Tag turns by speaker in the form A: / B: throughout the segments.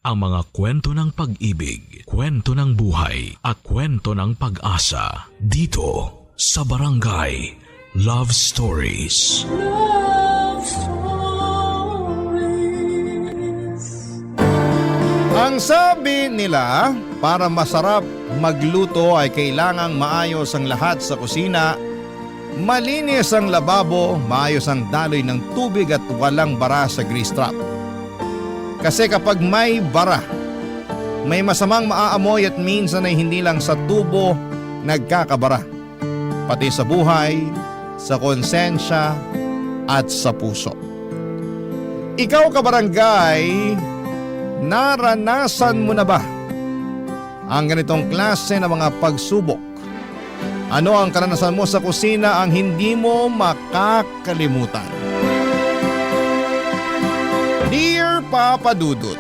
A: ang mga kwento ng pag-ibig, kwento ng buhay at kwento ng pag-asa dito sa Barangay Love Stories.
B: Love Stories.
C: Ang sabi nila, para masarap magluto ay kailangang maayos ang lahat sa kusina, malinis ang lababo, maayos ang daloy ng tubig at walang bara sa grease trap. Kasi kapag may bara, may masamang maaamoy at minsan ay hindi lang sa tubo nagkakabara, pati sa buhay, sa konsensya at sa puso. Ikaw kabarangay, naranasan mo na ba ang ganitong klase ng mga pagsubok? Ano ang karanasan mo sa kusina ang hindi mo makakalimutan? Dear Papa Dudut,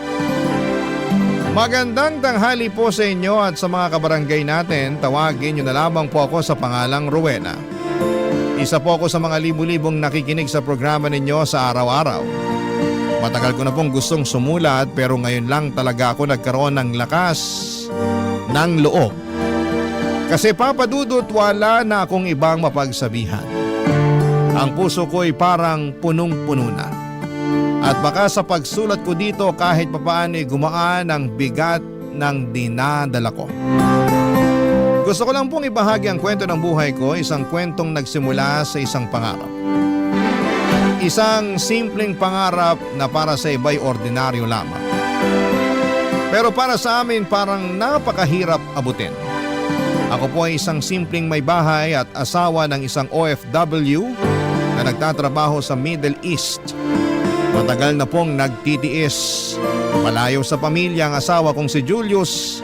C: magandang tanghali po sa inyo at sa mga kabarangay natin. Tawagin niyo na lamang po ako sa pangalang Rowena. Isa po ako sa mga libu-libong nakikinig sa programa ninyo sa araw-araw. Matagal ko na pong gustong sumulat pero ngayon lang talaga ako nagkaroon ng lakas ng loob. Kasi Papa Dudut, wala na akong ibang mapagsabihan. Ang puso ko'y parang punong-puno na. At baka sa pagsulat ko dito kahit papaano ay gumaan ang bigat ng dinadala ko. Gusto ko lang pong ibahagi ang kwento ng buhay ko, isang kwentong nagsimula sa isang pangarap. Isang simpleng pangarap na para sa iba'y ordinaryo lamang. Pero para sa amin parang napakahirap abutin. Ako po ay isang simpleng may bahay at asawa ng isang OFW na nagtatrabaho sa Middle East. Matagal na pong nagtitiis. Malayo sa pamilya ang asawa kong si Julius.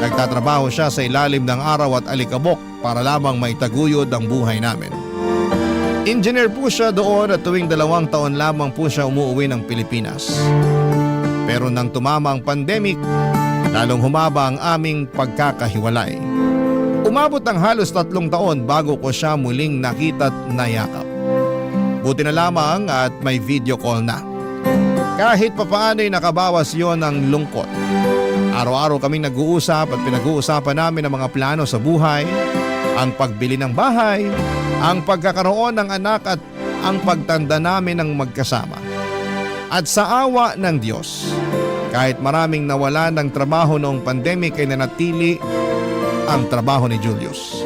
C: Nagtatrabaho siya sa ilalim ng araw at alikabok para lamang maitaguyod ang buhay namin. Engineer po siya doon at tuwing 2 taon lamang po siya umuwi ng Pilipinas. Pero nang tumama ang pandemic, lalong humaba ang aming pagkakahiwalay. Umabot ang halos 3 taon bago ko siya muling nakita at nayakap. Buti na lamang at may video call na. Kahit papaano'y nakabawas yon ng lungkot. Araw-araw kaming nag-uusap at pinag-uusapan namin ang mga plano sa buhay, ang pagbili ng bahay, ang pagkakaroon ng anak at ang pagtanda namin ng magkasama. At sa awa ng Diyos, kahit maraming nawala ng trabaho noong pandemic ay nanatili ang trabaho ni Julius.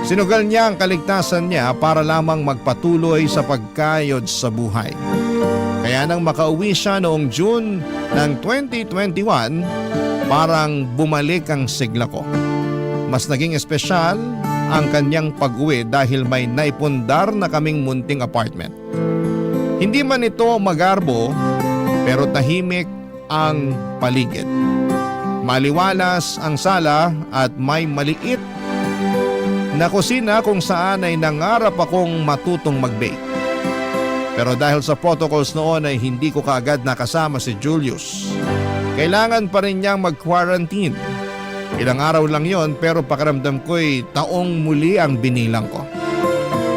C: Sinugal niya ang kaligtasan niya para lamang magpatuloy sa pagkayod sa buhay. Kaya nang makauwi siya noong June ng 2021, parang bumalik ang sigla ko. Mas naging espesyal ang kanyang pag-uwi dahil may naipundar na kaming munting apartment. Hindi man ito magarbo pero tahimik ang paligid. Maliwalas ang sala at may maliit na kusina kung saan ay nangarap akong matutong mag-bake. Pero dahil sa protocols noon ay hindi ko kaagad nakasama si Julius. Kailangan pa rin niyang mag-quarantine. Ilang araw lang yon pero pakiramdam ko'y taong muli ang binilang ko.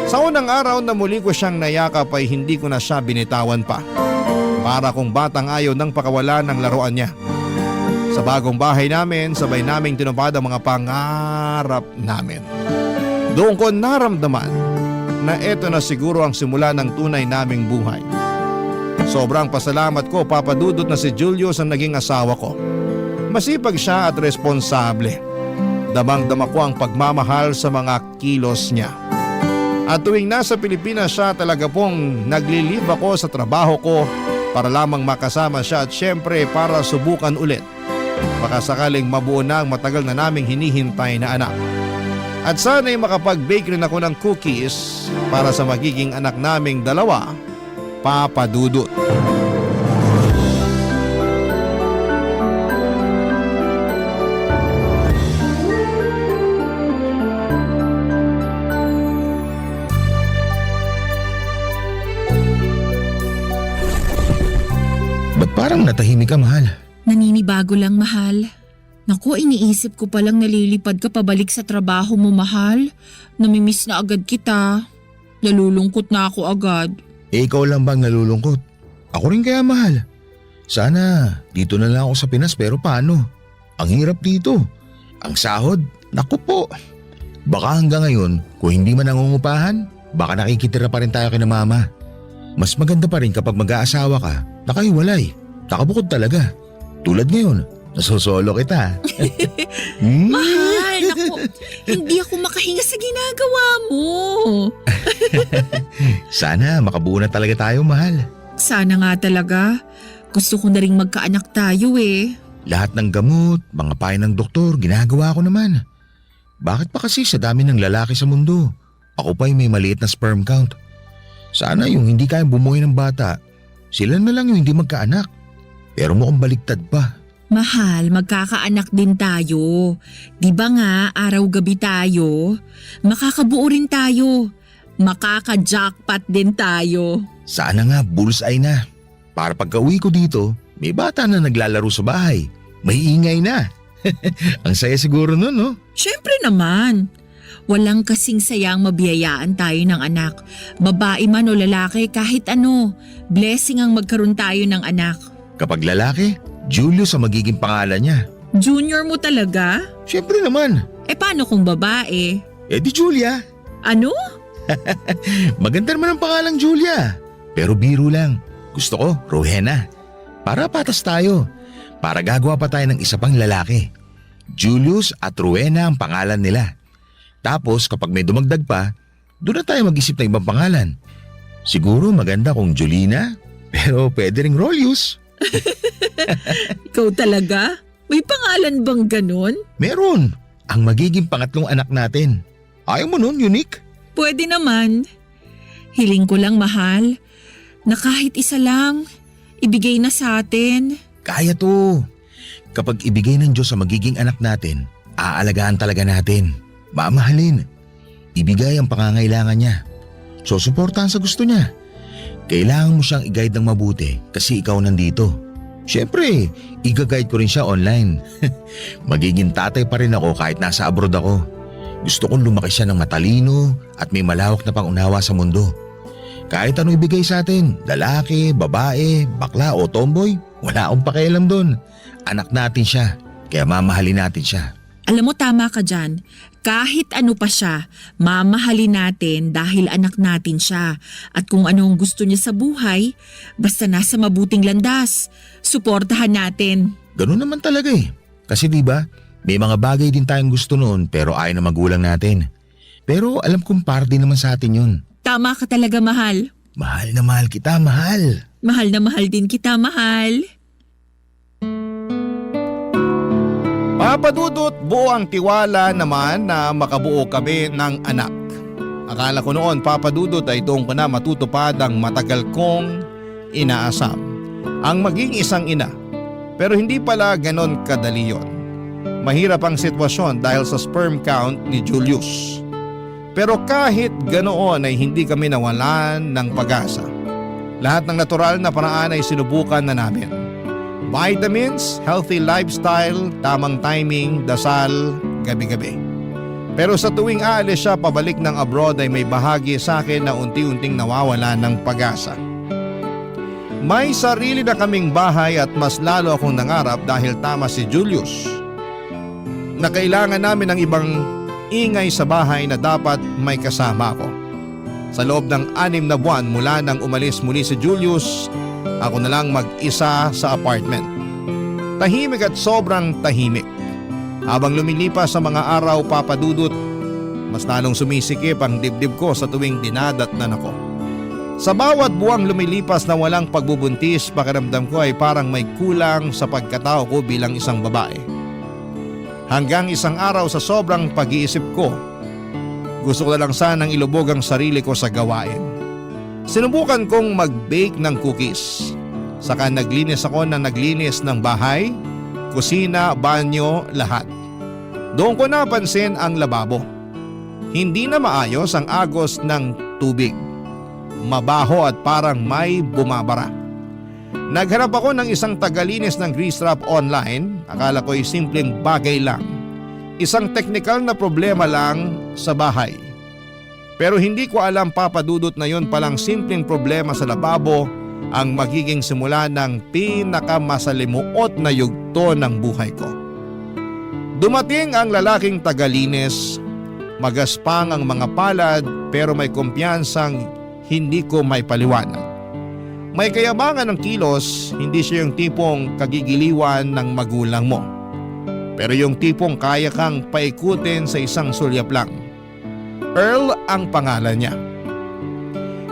C: Sa unang araw na muli ko siyang nayakap ay hindi ko na siya binitawan pa. Para kung batang ayaw ng pakawala ng laruan niya. Sa bagong bahay namin, sabay naming tinupad ang mga pangarap namin. Doon ko naramdaman na eto na siguro ang simula ng tunay naming buhay. Sobrang pasalamat ko, Papa Dudut, na si Julius ang naging asawa ko. Masipag siya at responsable. Damang-dama ko ang pagmamahal sa mga kilos niya. At tuwing nasa Pilipinas siya, talaga pong naglilib ako sa trabaho ko para lamang makasama siya at syempre para subukan ulit. Baka sakaling mabuo na ang matagal na naming hinihintay na anak. At sana'y makapag-bake rin ako ng cookies para sa magiging anak naming 2, Papa Dudut.
D: Ba't parang natahimik ka, mahal?
E: Naninibago lang, mahal. Naku, iniisip ko palang nalilipad ka pabalik sa trabaho mo, mahal. Namimiss na agad kita. Nalulungkot na ako agad.
D: Ikaw lang bang nalulungkot? Ako rin kaya, mahal. Sana dito na lang ako sa Pinas pero paano? Ang hirap dito. Ang sahod, naku po. Baka hanggang ngayon, kung hindi man nangungupahan, baka nakikitira pa rin tayo kina mama. Mas maganda pa rin kapag mag-aasawa ka, nakahiwalay, nakabukod talaga. Tulad ngayon, nasosolo kita.
E: Mahal, naku, hindi ako makahinga sa ginagawa mo.
D: Sana makabuo na talaga tayo, mahal.
E: Sana nga talaga. Gusto ko na rin magkaanak tayo eh.
D: Lahat ng gamot, mga payo ng doktor, ginagawa ko naman. Bakit pa kasi sa dami ng lalaki sa mundo? Ako pa yung may maliit na sperm count. Sana yung hindi kayang bumuhay ng bata, sila na lang yung hindi magkaanak. Pero mukhang baliktad pa.
E: Mahal, magkakaanak din tayo. Di ba nga, araw-gabi tayo? Makakabuo rin tayo. Makaka-jackpot din tayo.
D: Sana nga bullseye na. Para pagka-uwi ko dito, may bata na naglalaro sa bahay. May ingay na. Ang saya siguro nun, no?
E: Siyempre naman. Walang kasing sayang mabiyayaan tayo ng anak. Babae man o lalaki, kahit ano. Blessing ang magkaroon tayo ng anak.
D: Kapag lalaki, Julius ang magiging pangalan niya.
E: Junior mo talaga?
D: Siyempre naman.
E: Eh paano kung babae?
D: Eh di Julia.
E: Ano?
D: Maganda naman ang pangalang Julia. Pero biro lang. Gusto ko, Rowena. Para patas tayo. Para gagawa pa tayo ng isa pang lalaki. Julius at Rowena ang pangalan nila. Tapos kapag may dumagdag pa, doon na tayo mag-isip ng ibang pangalan. Siguro maganda kung Julina, pero pwede ring Rolius.
E: Ikaw talaga? May pangalan bang ganun?
D: Meron. Ang magiging pangatlong anak natin. Ayaw mo nun, Unique?
E: Pwede naman. Hiling ko lang, mahal, na kahit isa lang, ibigay na sa atin.
D: Kaya to. Kapag ibigay ng Diyos sa magiging anak natin, aalagaan talaga natin. Mamahalin. Ibigay ang pangangailangan niya. So suportahan sa gusto niya. Kailangan mo siyang i-guide ng mabuti kasi ikaw nandito. Siyempre, i-guide ko rin siya online. Magiging tatay pa rin ako kahit nasa abroad ako. Gusto kong lumaki siya ng matalino at may malawak na pangunawa sa mundo. Kahit ano ibigay sa atin, lalaki, babae, bakla o tomboy, wala akong pakialam doon. Anak natin siya, kaya mamahalin natin siya.
E: Alam mo, tama ka dyan. Kahit ano pa siya, mamahalin natin dahil anak natin siya. At kung ano ang gusto niya sa buhay, basta nasa mabuting landas, suportahan natin.
D: Ganun naman talaga eh. Kasi diba, may mga bagay din tayong gusto noon pero ayaw na magulang natin. Pero alam kong parte naman sa atin yun.
E: Tama ka talaga, mahal.
D: Mahal na mahal kita, mahal.
E: Mahal na mahal din kita, mahal.
C: Papa Dudut, buo ang tiwala naman na makabuo kami ng anak. Akala ko noon, Papa Dudut, ay doon ko na matutupad ang matagal kong inaasam. Ang maging isang ina. Pero hindi pala ganon kadali yun. Mahirap ang sitwasyon dahil sa sperm count ni Julius. Pero kahit ganoon ay hindi kami nawalan ng pag-asa. Lahat ng natural na paraan ay sinubukan na namin. Vitamins, healthy lifestyle, tamang timing, dasal, gabi-gabi. Pero sa tuwing aalis siya pabalik ng abroad ay may bahagi sa akin na unti-unting nawawala ng pag-asa. May sarili na kaming bahay at mas lalo akong nangarap dahil tama si Julius na kailangan namin ng ibang ingay sa bahay na dapat may kasama ako. Sa loob ng 6 na buwan mula nang umalis muli si Julius, ako na lang mag-isa sa apartment. Tahimik at sobrang tahimik. Habang lumilipas sa mga araw, Papa Dudut, mas lalong sumisikip ang dibdib ko sa tuwing dinadatnan ako. Sa bawat buwang lumilipas na walang pagbubuntis, pakiramdam ko ay parang may kulang sa pagkatao ko bilang isang babae. Hanggang isang araw sa sobrang pag-iisip ko, gusto ko na lang sanang ilubog ang sarili ko sa gawain. Sinubukan kong mag-bake ng cookies. Saka naglinis ako ng bahay, kusina, banyo, lahat. Doon ko napansin ang lababo. Hindi na maayos ang agos ng tubig. Mabaho at parang may bumabara. Naghanap ako ng isang tagalinis ng grease trap online. Akala ko ay simpleng bagay lang. Isang teknikal na problema lang sa bahay. Pero hindi ko alam, Papa Dudut, na yun palang simpleng problema sa lababo ang magiging simula ng pinakamasalimuot na yugto ng buhay ko. Dumating ang lalaking tagalinis, magaspang ang mga palad pero may kumpiyansang hindi ko may paliwanag. May kayabangan ng kilos, hindi siya yung tipong kagigiliwan ng magulang mo. Pero yung tipong kaya kang paikutin sa isang sulyap lang. Earl ang pangalan niya.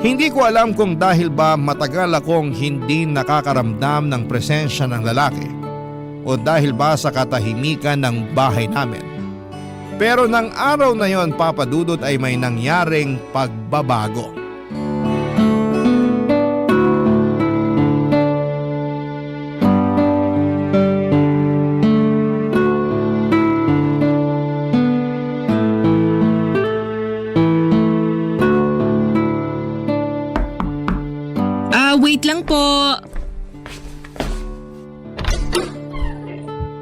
C: Hindi ko alam kung dahil ba matagal akong hindi nakakaramdam ng presensya ng lalaki o dahil ba sa katahimikan ng bahay namin. Pero nang araw na yon, Papa Dudut, ay may nangyaring pagbabago.
E: Wait lang po.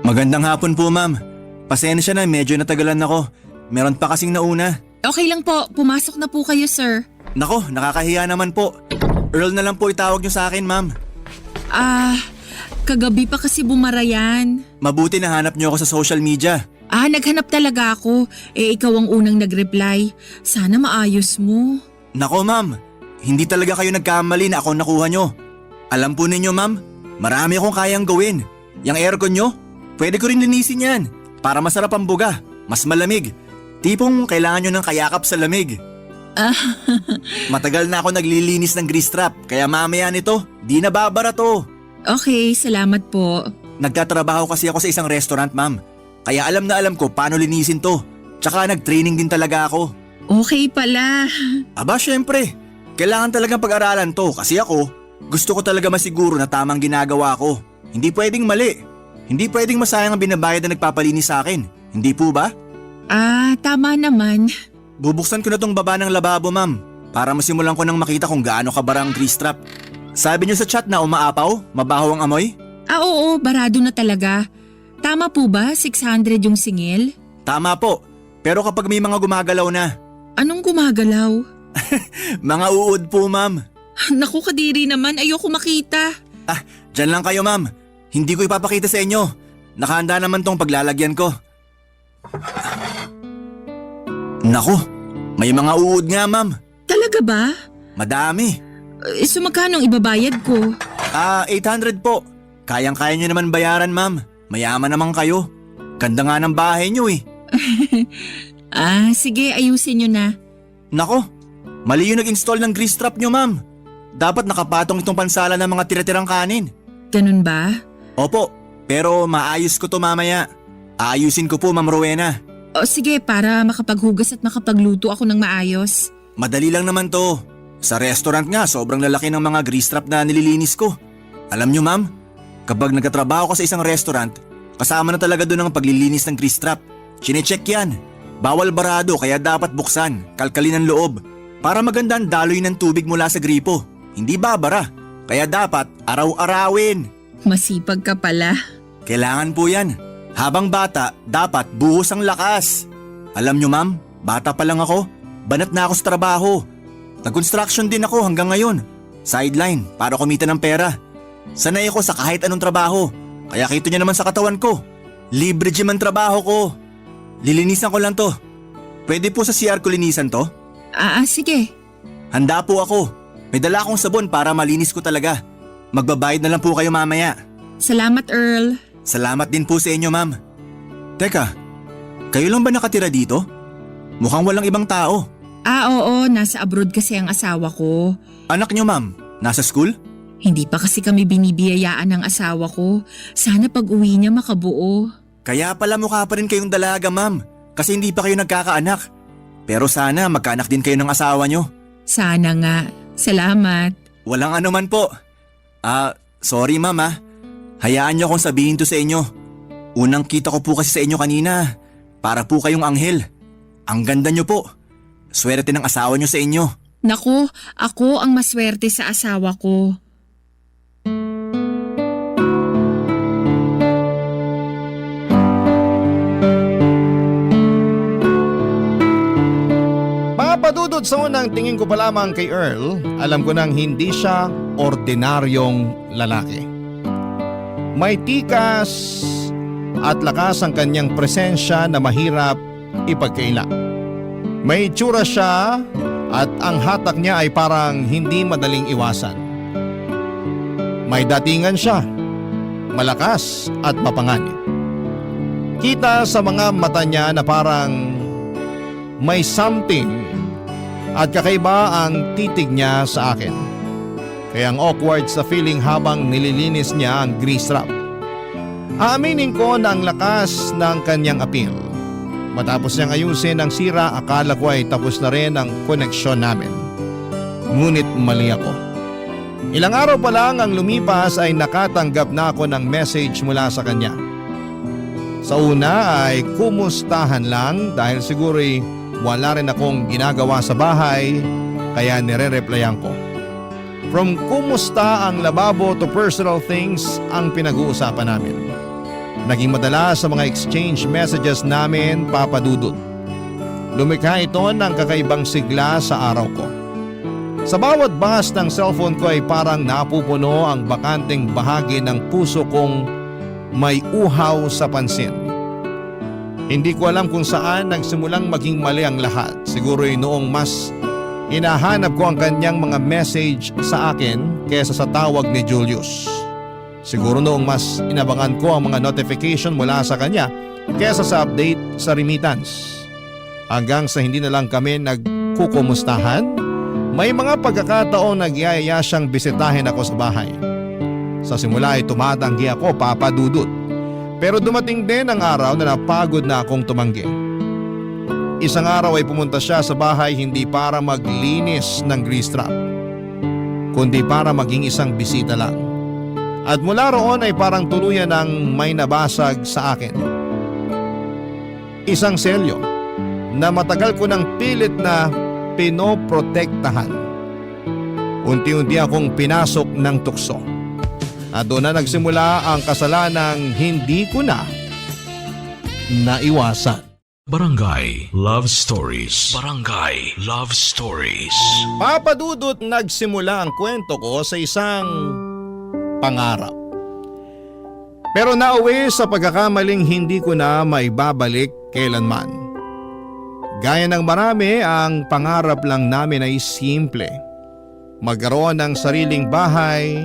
F: Magandang hapon po, ma'am. Pasensya na, medyo natagalan ako. Meron pa kasing nauna.
E: Okay lang po, pumasok na po kayo, sir.
F: Nako, nakakahiya naman po. Earl na lang po itawag niyo sa akin, ma'am.
E: Kagabi pa kasi bumara yan.
F: Mabuti nahanap niyo ako sa social media.
E: Naghanap talaga ako. Ikaw ang unang nag-reply. Sana maayos mo.
F: Nako, ma'am. Hindi talaga kayo nagkamali na ako nakuha nyo. Alam po ninyo, ma'am, marami akong kayang gawin. Yang aircon nyo, pwede ko rin linisin yan para masarap ang buga, mas malamig. Tipong kailangan nyo ng kayakap sa lamig. Matagal na ako naglilinis ng grease trap, kaya mamaya nito, di nababara to.
E: Okay, salamat po.
F: Nagtatrabaho kasi ako sa isang restaurant, ma'am. Kaya alam na alam ko paano linisin to. Tsaka nag-training din talaga ako.
E: Okay pala.
F: Aba, syempre. Kailangan talagang pag-aralan to kasi ako, gusto ko talaga masiguro na tamang ginagawa ko. Hindi pwedeng mali. Hindi pwedeng masayang ang binabayad na nagpapalinis sa akin. Hindi po ba?
E: Tama naman.
F: Bubuksan ko na tong baba ng lababo, ma'am, para masimulan ko nang makita kung gaano kabara ang grease trap. Sabi niyo sa chat na umaapaw, mabaho ang amoy?
E: Oo, barado na talaga. Tama po ba 600 yung singil?
F: Tama po, pero kapag may mga gumagalaw na.
E: Anong gumagalaw?
F: Mga uod po, ma'am.
E: Naku, kadiri naman, ayoko makita.
F: Dyan lang kayo, ma'am. Hindi ko ipapakita sa inyo. Nakahanda naman tong paglalagyan ko. Naku, may mga uod nga, ma'am.
E: Talaga ba?
F: Madami.
E: So magkano ang ibabayad ko?
F: 800 po. Kayang-kaya nyo naman bayaran, ma'am. Mayaman naman kayo. Ganda nga ng bahay nyo eh.
E: Sige, ayusin nyo na.
F: Nako, mali yung nag-install ng grease trap nyo, ma'am. Dapat nakapatong itong pansala ng mga tira-tirang kanin.
E: Ganun ba?
F: Opo, pero maayos ko to mamaya. Aayusin ko po, Ma'am Rowena.
E: O sige, para makapaghugas at makapagluto ako ng maayos.
F: Madali lang naman to. Sa restaurant nga, sobrang lalaki ng mga grease trap na nililinis ko. Alam nyo, ma'am, kapag nagkatrabaho ko sa isang restaurant, kasama na talaga doon ang paglilinis ng grease trap. Chinecheck yan. Bawal barado kaya dapat buksan, kalkalin ang loob. Para maganda ang daloy ng tubig mula sa gripo. Hindi babara. Kaya dapat araw-arawin.
E: Masipag ka pala.
F: Kailangan po yan. Habang bata, dapat buhos ang lakas. Alam nyo, ma'am, bata pa lang ako. Banat na ako sa trabaho. Nag-construction din ako hanggang ngayon. Sideline para kumita ng pera. Sanay ako sa kahit anong trabaho. Kaya kita nyo naman sa katawan ko. Libre gym ang trabaho ko. Lilinisan ko lang to. Pwede po sa CR ko linisan to?
E: Sige.
F: Handa po ako. May dala akong sabon para malinis ko talaga. Magbabayad na lang po kayo mamaya.
E: Salamat, Earl.
F: Salamat din po sa inyo, ma'am. Teka, kayo lang ba nakatira dito? Mukhang walang ibang tao.
E: Oo, nasa abroad kasi ang asawa ko.
F: Anak nyo, ma'am, nasa school?
E: Hindi pa kasi kami binibiyayaan ng asawa ko. Sana pag uwi niya makabuo.
F: Kaya pala mukha pa rin kayong dalaga, ma'am. Kasi hindi pa kayo nagkakaanak. Pero sana magkaanak din kayo ng asawa nyo.
E: Sana nga. Salamat.
F: Walang anuman po. Sorry, ma'am. Hayaan nyo akong sabihin to sa inyo. Unang kita ko po kasi sa inyo kanina. Para po kayong anghel. Ang ganda nyo po. Swerte ng asawa nyo sa inyo.
E: Naku, ako ang maswerte sa asawa ko.
C: Papadudod sa unang tingin ko pa lamang kay Earl, alam ko nang hindi siya ordinaryong lalaki. May tikas at lakas ang kanyang presensya na mahirap ipagkaila. May itsura siya at ang hatak niya ay parang hindi madaling iwasan. May datingan siya, malakas at mapanganib. Kita sa mga mata niya na parang may something at kakaiba ang titig niya sa akin. Kaya ang awkward sa feeling habang nililinis niya ang grease trap. Aaminin ko na ang lakas ng kanyang appeal. Matapos niyang ayusin ang sira, akala ko ay tapos na rin ang koneksyon namin. Ngunit mali ako. Ilang araw pa lang ang lumipas ay nakatanggap na ako ng message mula sa kanya. Sa una ay kumustahan lang dahil siguro'y wala rin akong ginagawa sa bahay kaya nire-replyan ko. From kumusta ang lababo to personal things ang pinag-uusapan namin. Naging madalas sa mga exchange messages namin, Papa Dudut. Lumikha ito ng kakaibang sigla sa araw ko. Sa bawat bahas ng cellphone ko ay parang napupuno ang bakanteng bahagi ng puso kong may uhaw sa pansin. Hindi ko alam kung saan nagsimulang maging mali ang lahat. Siguro'y noong mas hinahanap ko ang kanyang mga message sa akin kaysa sa tawag ni Julius. Siguro noong mas inabangan ko ang mga notification mula sa kanya kaysa sa update sa remittance. Hanggang sa hindi na lang kami nagkukumustahan, may mga pagkakataong nagyayaya siyang bisitahin ako sa bahay. Sa simula ay tumatanggi ako, Papa Dudut. Pero dumating din ang araw na napagod na akong tumanggi. Isang araw ay pumunta siya sa bahay hindi para maglinis ng grease trap, kundi para maging isang bisita lang. At mula roon ay parang tuluyan ng may nabasag sa akin. Isang selyo na matagal ko ng pilit na pinoprotektahan. Unti-unti akong pinasok ng tukso. At doon na nagsimula ang kasalanang hindi ko na naiwasan.
A: Barangay Love Stories. Barangay Love Stories.
C: Papa Dudut, nagsimula ang kwento ko sa isang pangarap. Pero nauwi sa pagkakamaling hindi ko na maibabalik kailanman. Gaya ng marami, ang pangarap lang namin ay simple. Magkaroon ng sariling bahay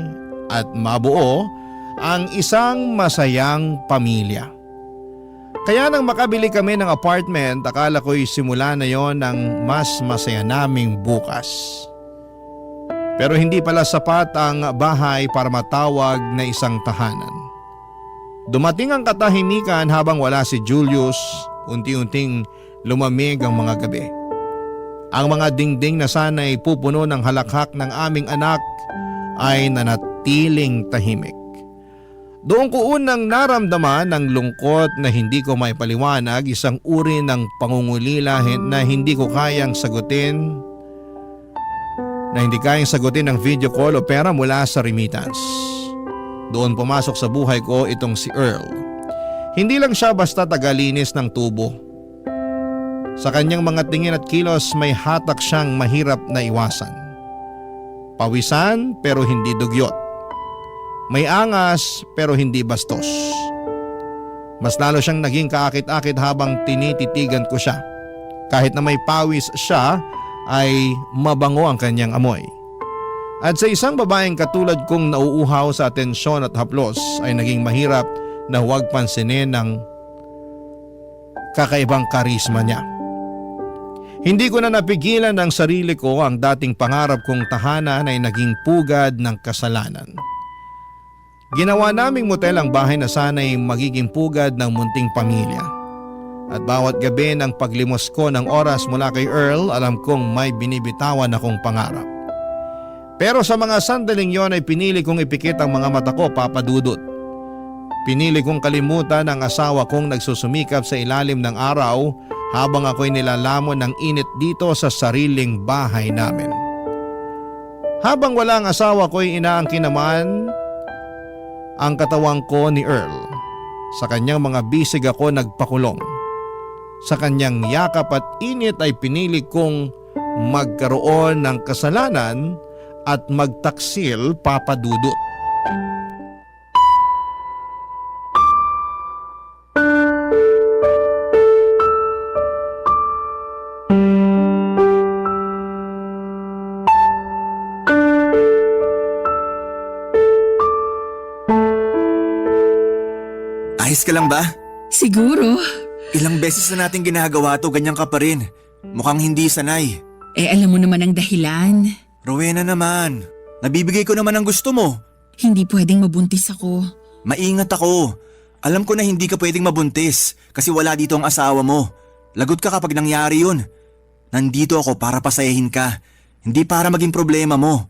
C: at mabuo ang isang masayang pamilya. Kaya nang makabili kami ng apartment, akala ko'y simula na yon ng mas masaya naming bukas. Pero hindi pala sapat ang bahay para matawag na isang tahanan. Dumating ang katahimikan habang wala si Julius, unti-unting lumamig ang mga gabi. Ang mga dingding na sana'y pupuno ng halakhak ng aming anak ay nanatiling tahimik. Doon ko unang naramdaman ng lungkot na hindi ko maipaliwanag, isang uri ng pangungulila na hindi kayang sagutin ng video call o pera mula sa remittance. Doon pumasok sa buhay ko itong si Earl. Hindi lang siya basta tagalinis ng tubo. Sa kanyang mga tingin at kilos may hatak siyang mahirap na iwasan. Pawisan pero hindi dugyot. May angas pero hindi bastos. Mas lalo siyang naging kaakit-akit habang tinititigan ko siya. Kahit na may pawis siya ay mabango ang kanyang amoy. At sa isang babaeng katulad kong nauuhaw sa atensyon at haplos ay naging mahirap na huwag pansinin ng kakaibang karisma niya. Hindi ko na napigilan ng sarili ko, ang dating pangarap kong tahanan ay naging pugad ng kasalanan. Ginawa naming motel ang bahay na sana'y magiging pugad ng munting pamilya. At bawat gabi ng paglimos ko ng oras mula kay Earl, alam kong may binibitawan akong pangarap. Pero sa mga sandaling yon ay pinili kong ipikit ang mga mata ko, Papa Dudut. Pinili kong kalimutan ang asawa kong nagsusumikap sa ilalim ng araw habang ako'y nilalamon ng init dito sa sariling bahay namin. Habang wala ang asawa ko'y inaangkin naman ang katawang ko ni Earl. Sa kanyang mga bisig ako nagpakulong. Sa kanyang yakap at init ay pinili kong magkaroon ng kasalanan at magtaksil, Papa Dudut.
F: Ayos ka lang ba?
E: Siguro.
F: Ilang beses na natin ginagawa to, ganyan ka pa rin. Mukhang hindi sanay.
E: Alam mo naman ang dahilan.
F: Rowena naman, nabibigay ko naman ang gusto mo.
E: Hindi pwedeng mabuntis ako.
F: Maingat ako. Alam ko na hindi ka pwedeng mabuntis kasi wala dito ang asawa mo. Lagot ka kapag nangyari yun. Nandito ako para pasayahin ka, hindi para maging problema mo.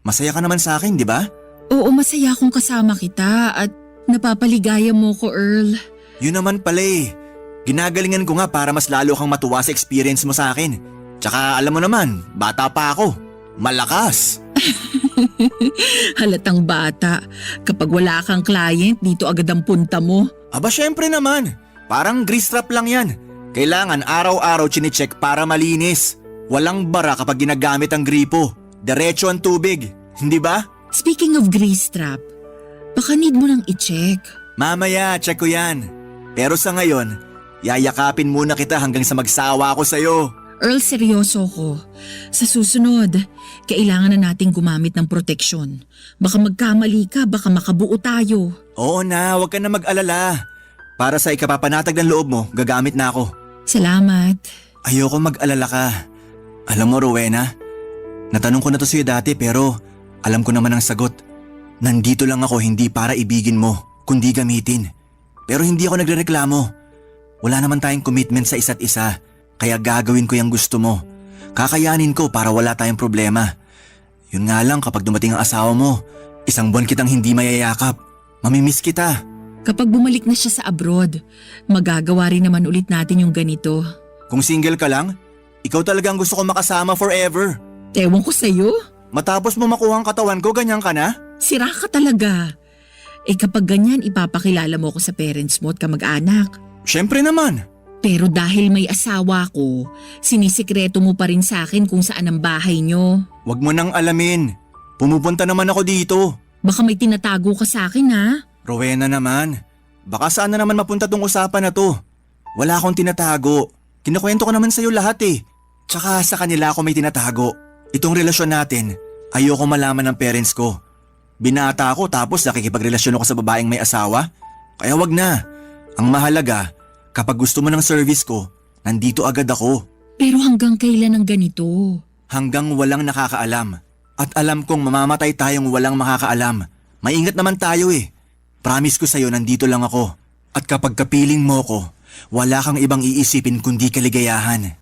F: Masaya ka naman sa akin, di ba?
E: Oo, masaya akong kasama kita at napapaligaya mo ko, Earl.
F: Yun naman pala eh. Ginagalingan ko nga para mas lalo kang matuwa sa experience mo sa akin. Tsaka alam mo naman, bata pa ako. Malakas.
E: Halatang bata. Kapag wala kang client, dito agad ang punta mo.
F: Aba syempre naman. Parang grease trap lang yan. Kailangan araw-araw chinecheck para malinis. Walang bara kapag ginagamit ang gripo. Diretso ang tubig. Hindi ba?
E: Speaking of grease trap, baka need mo nang i-check.
F: Mamaya, check ko yan. Pero sa ngayon, yayakapin muna kita hanggang sa magsawa ako sa'yo.
E: Earl, seryoso ko. Sa susunod, kailangan na nating gumamit ng proteksyon. Baka magkamali ka, baka makabuo tayo.
F: Oo na, huwag ka na mag-alala. Para sa ikapapanatag ng loob mo, gagamit na ako.
E: Salamat.
F: Ayoko mag-alala ka. Alam mo, Rowena, natanong ko na to sa'yo dati pero alam ko naman ang sagot. Nandito lang ako hindi para ibigin mo, kundi gamitin. Pero hindi ako nagrereklamo. Wala naman tayong commitment sa isa't isa, kaya gagawin ko yung gusto mo. Kakayanin ko para wala tayong problema. Yun nga lang kapag dumating ang asawa mo, 1 buwan kitang hindi mayayakap. Mamimiss kita.
E: Kapag bumalik na siya sa abroad, magagawa rin naman ulit natin yung ganito.
F: Kung single ka lang, ikaw talagang gusto ko makasama forever.
E: Ewan ko sa'yo,
F: Matapos mo makuha ang katawan ko, ganyan ka na?
E: sira ka talaga. Kapag ganyan, ipapakilala mo ko sa parents mo at kamag-anak.
F: Siyempre naman.
E: Pero dahil may asawa ko, sinisikreto mo pa rin sa akin kung saan ang bahay nyo.
F: Huwag mo nang alamin. Pumupunta naman ako dito.
E: Baka may tinatago ka sa akin, ha?
F: Rowena naman. Baka saan na naman mapunta tong usapan na to. Wala akong tinatago. Kinukwento ko naman sa'yo lahat eh. Tsaka sa kanila ako may tinatago. Itong relasyon natin, ayoko malaman ng parents ko. Binata ako tapos nakikipagrelasyon ako sa babaeng may asawa. Kaya wag na. Ang mahalaga, kapag gusto mo ng service ko, nandito agad ako.
E: Pero hanggang kailan ang ganito?
F: Hanggang walang nakakaalam. At alam kong mamamatay tayong walang makakaalam. Maingat naman tayo eh. Promise ko sa'yo nandito lang ako. At kapag kapiling mo ko, wala kang ibang iisipin kundi kaligayahan.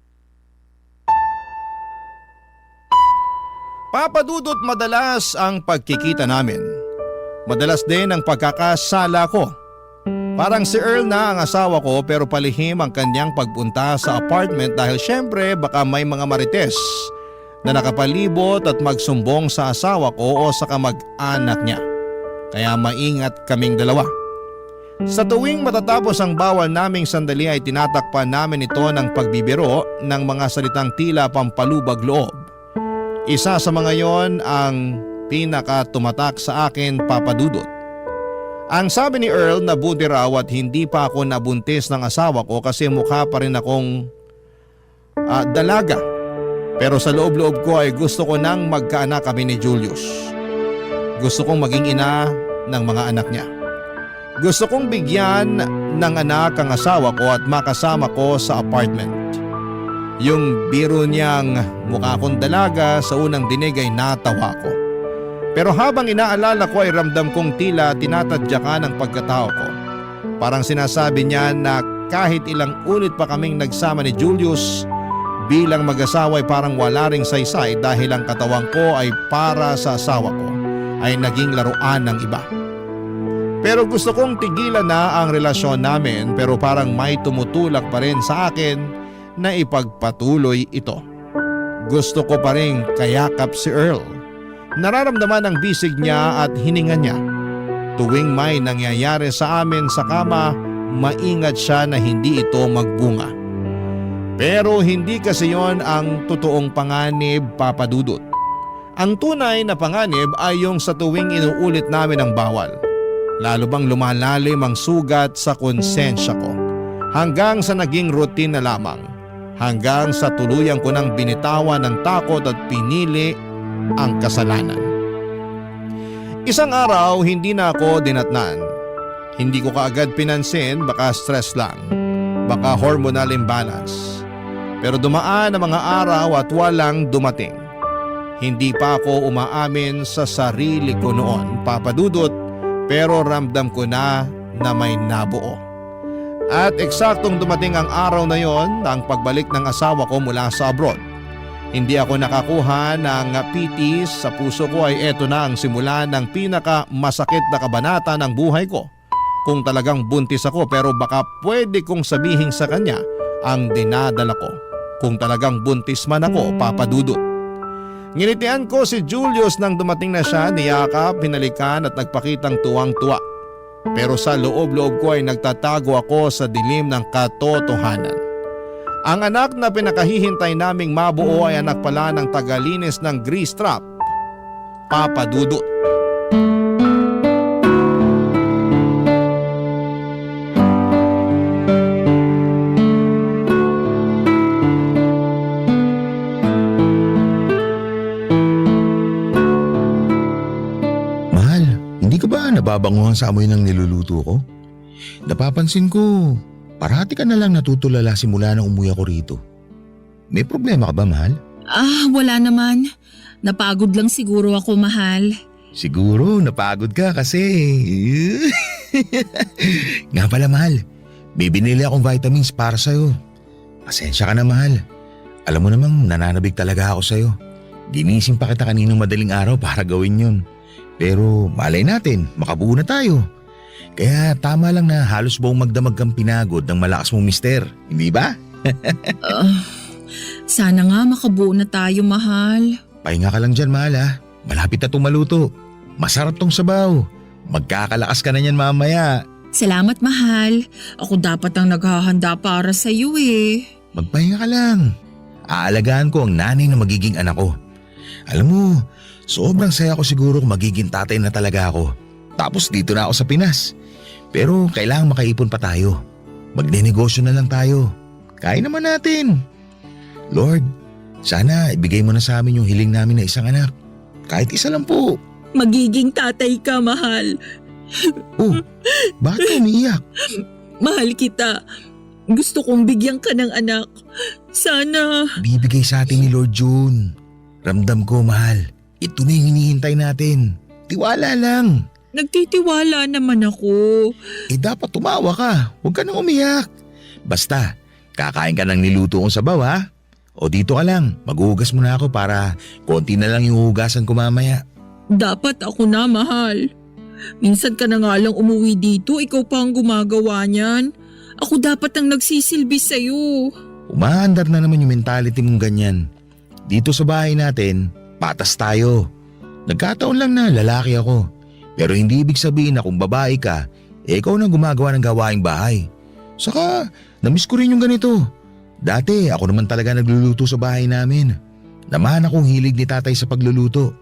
C: Papadudot madalas ang pagkikita namin. Madalas din ang pagkakasala ko. Parang si Earl na ang asawa ko pero palihim ang kanyang pagpunta sa apartment dahil syempre baka may mga marites na nakapalibot at magsumbong sa asawa ko o sa kamag-anak niya. Kaya maingat kaming dalawa. Sa tuwing matatapos ang bawal naming sandali ay tinatakpan namin ito ng pagbibiro ng mga salitang tila pampalubag loob. Isa sa mga yon ang pinaka-tumatak sa akin, Papadudot. Ang sabi ni Earl na buti raw at hindi pa ako nabuntis ng asawa ko kasi mukha pa rin akong dalaga. Pero sa loob-loob ko ay gusto ko nang magkaanak kami ni Julius. Gusto kong maging ina ng mga anak niya. Gusto kong bigyan ng anak ang asawa ko at makasama ko sa apartment. Yung biro niyang mukha akong dalaga sa unang dinig ay natawa ko. Pero habang inaalala ko ay ramdam kong tila tinatadyakan ang pagkatao ko. Parang sinasabi niya na kahit ilang ulit pa kaming nagsama ni Julius, bilang mag-asawa ay parang wala ring saysay dahil ang katawan ko ay para sa asawa ko ay naging laruan ng iba. Pero gusto kong tigilan na ang relasyon namin pero parang may tumutulak pa rin sa akin na ipagpatuloy ito. Gusto ko pa rin kayakap si Earl. Nararamdaman ang bisig niya at hininga niya. Tuwing may nangyayari sa amin sa kama, maingat siya na hindi ito magbunga. Pero hindi kasi yon ang totoong panganib, Papadudot. Ang tunay na panganib ay yung sa tuwing inuulit namin ang bawal. Lalo bang lumalalim ang sugat sa konsensya ko. Hanggang sa naging routine na lamang. Hanggang sa tuluyan ko nang binitawan ng takot at pinili ang kasalanan. Isang araw hindi na ako dinatnan. Hindi ko kaagad pinansin, baka stress lang. Baka hormonal imbalance. Pero dumaan ang mga araw at walang dumating. Hindi pa ako umaamin sa sarili ko noon, Papa Dudut, pero ramdam ko na may nabuo. At eksaktong dumating ang araw na yon, ang pagbalik ng asawa ko mula sa abroad. Hindi ako nakakuha ng pitis, sa puso ko ay eto na ang simula ng pinakamasakit na kabanata ng buhay ko. Kung talagang buntis ako, pero baka pwede kong sabihin sa kanya ang dinadala ko. Kung talagang buntis man ako, Papa Dudut. Nginitian ko si Julius nang dumating na siya, niyakap, hinalikan at nagpakitang tuwang-tuwa. Pero sa loob-loob ko ay nagtatago ako sa dilim ng katotohanan. Ang anak na pinakahihintay naming mabuo ay anak pala ng tagalinis ng grease trap, Papa Dudut.
D: Nababanguhan sa amoy ng niluluto ko? Napapansin ko, parati ka na lang natutulala simula nang umuwi ako rito. May problema ka ba, mahal?
E: Wala naman. Napagod lang siguro ako, mahal.
D: Siguro, napagod ka kasi. Nga pala, mahal. May binili akong vitamins para sa'yo. Pasensya ka na, mahal. Alam mo namang nananabig talaga ako sa'yo. Ginising pa kita kaninang madaling araw para gawin yun. Pero malay natin, makabuo na tayo. Kaya tama lang na halos buong magdamag kang pinagod ng malakas mong mister, hindi ba?
E: Sana nga makabuo na tayo, mahal.
D: Pahinga ka lang dyan, mahal ha. Malapit na itong maluto. Masarap tong sabaw. Magkakalakas ka na yan mamaya.
E: Salamat, mahal. Ako dapat ang naghahanda para sa iyo eh.
D: Magpahinga ka lang. Aalagaan ko ang nanay na magiging anak ko. Alam mo, sobrang saya ko siguro kung magiging tatay na talaga ako. Tapos dito na ako sa Pinas. Pero kailangan makaipon pa tayo. Magnenegosyo na lang tayo. Kaya naman natin. Lord, sana ibigay mo na sa amin yung hiling namin na isang anak. Kahit isa lang po.
E: Magiging tatay ka, mahal.
D: Oh, bakit ka umiiyak?
E: Mahal kita. Gusto kong bigyan ka ng anak. Sana.
D: Bibigay sa atin ni Lord June. Ramdam ko, mahal. Ito na yung hinihintay natin. Tiwala lang.
E: Nagtitiwala naman ako.
D: Dapat tumawa ka. Huwag ka nang umiyak. Basta, kakain ka ng niluto kong sabaw ha. O dito ka lang, maghuhugas muna ako para konti na lang yung hugasan ko mamaya.
E: Dapat ako na, mahal. Minsan ka na nga lang umuwi dito, ikaw pa ang gumagawa niyan. Ako dapat ang nagsisilbi sa'yo.
D: Umaandar na naman yung mentality mong ganyan. Dito sa bahay natin, patas tayo. Nagkataon lang na lalaki ako. Pero hindi ibig sabihin na kung babae ka, ikaw na gumagawa ng gawaing bahay. Saka, namiss ko rin yung ganito. Dati ako naman talaga nagluluto sa bahay namin. Namahan akong hilig ni tatay sa pagluluto.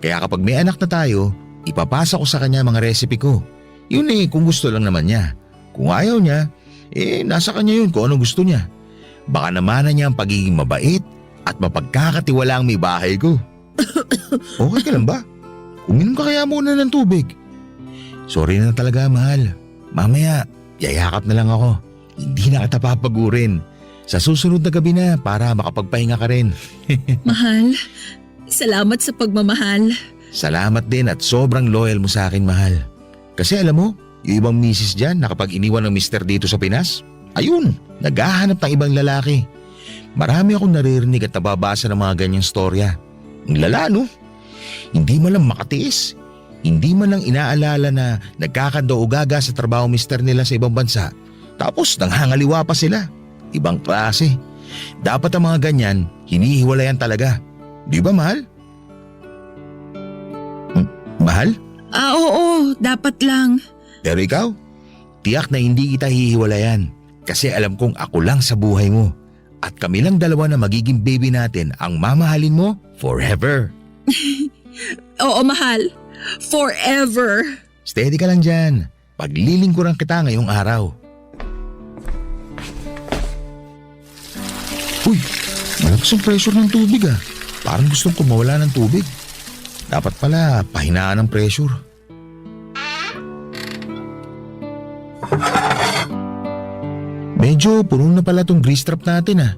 D: Kaya kapag may anak na tayo, ipapasa ko sa kanya mga recipe ko. Yun kung gusto lang naman niya. Kung ayaw niya, nasa kanya yun kung anong gusto niya. Baka namanan niya ang pagiging mabait at mapagkakatiwala ang may bahay ko. Okay ka lang ba? Uminom ka kaya muna ng tubig. Sorry na talaga, mahal. Mamaya, yayakap na lang ako. Hindi na kita papagurin. Sa susunod na gabi na para makapagpahinga ka rin.
E: Mahal, salamat sa pagmamahal.
D: Salamat din at sobrang loyal mo sa akin, mahal. Kasi alam mo, yung ibang misis dyan na kapag iniwan ng mister dito sa Pinas, ayun, naghahanap ng ibang lalaki. Marami akong naririnig at nababasa ng mga ganyang storya. Ang lala, no? Hindi man lang makatiis. Hindi man lang inaalala na nagkakandao-gaga sa trabaho mister nila sa ibang bansa. Tapos nanghangaliwa pa sila. Ibang klase. Dapat ang mga ganyan, hinihiwalayan talaga. Di ba, mahal? Mahal?
E: Oo, dapat lang.
D: Pero ikaw, tiyak na hindi kita hihiwalayan. Kasi alam kong ako lang sa buhay mo. At kami lang dalawa na magiging baby natin ang mamahalin mo forever.
E: Oo, mahal. Forever.
D: Steady ka lang dyan. Paglilingkuran kita ngayong araw. Uy, malakas ang pressure ng tubig ah. Parang gustong kumawala ng tubig. Dapat pala pahinaan ng pressure. Medyo puno na pala tong grease trap natin ah.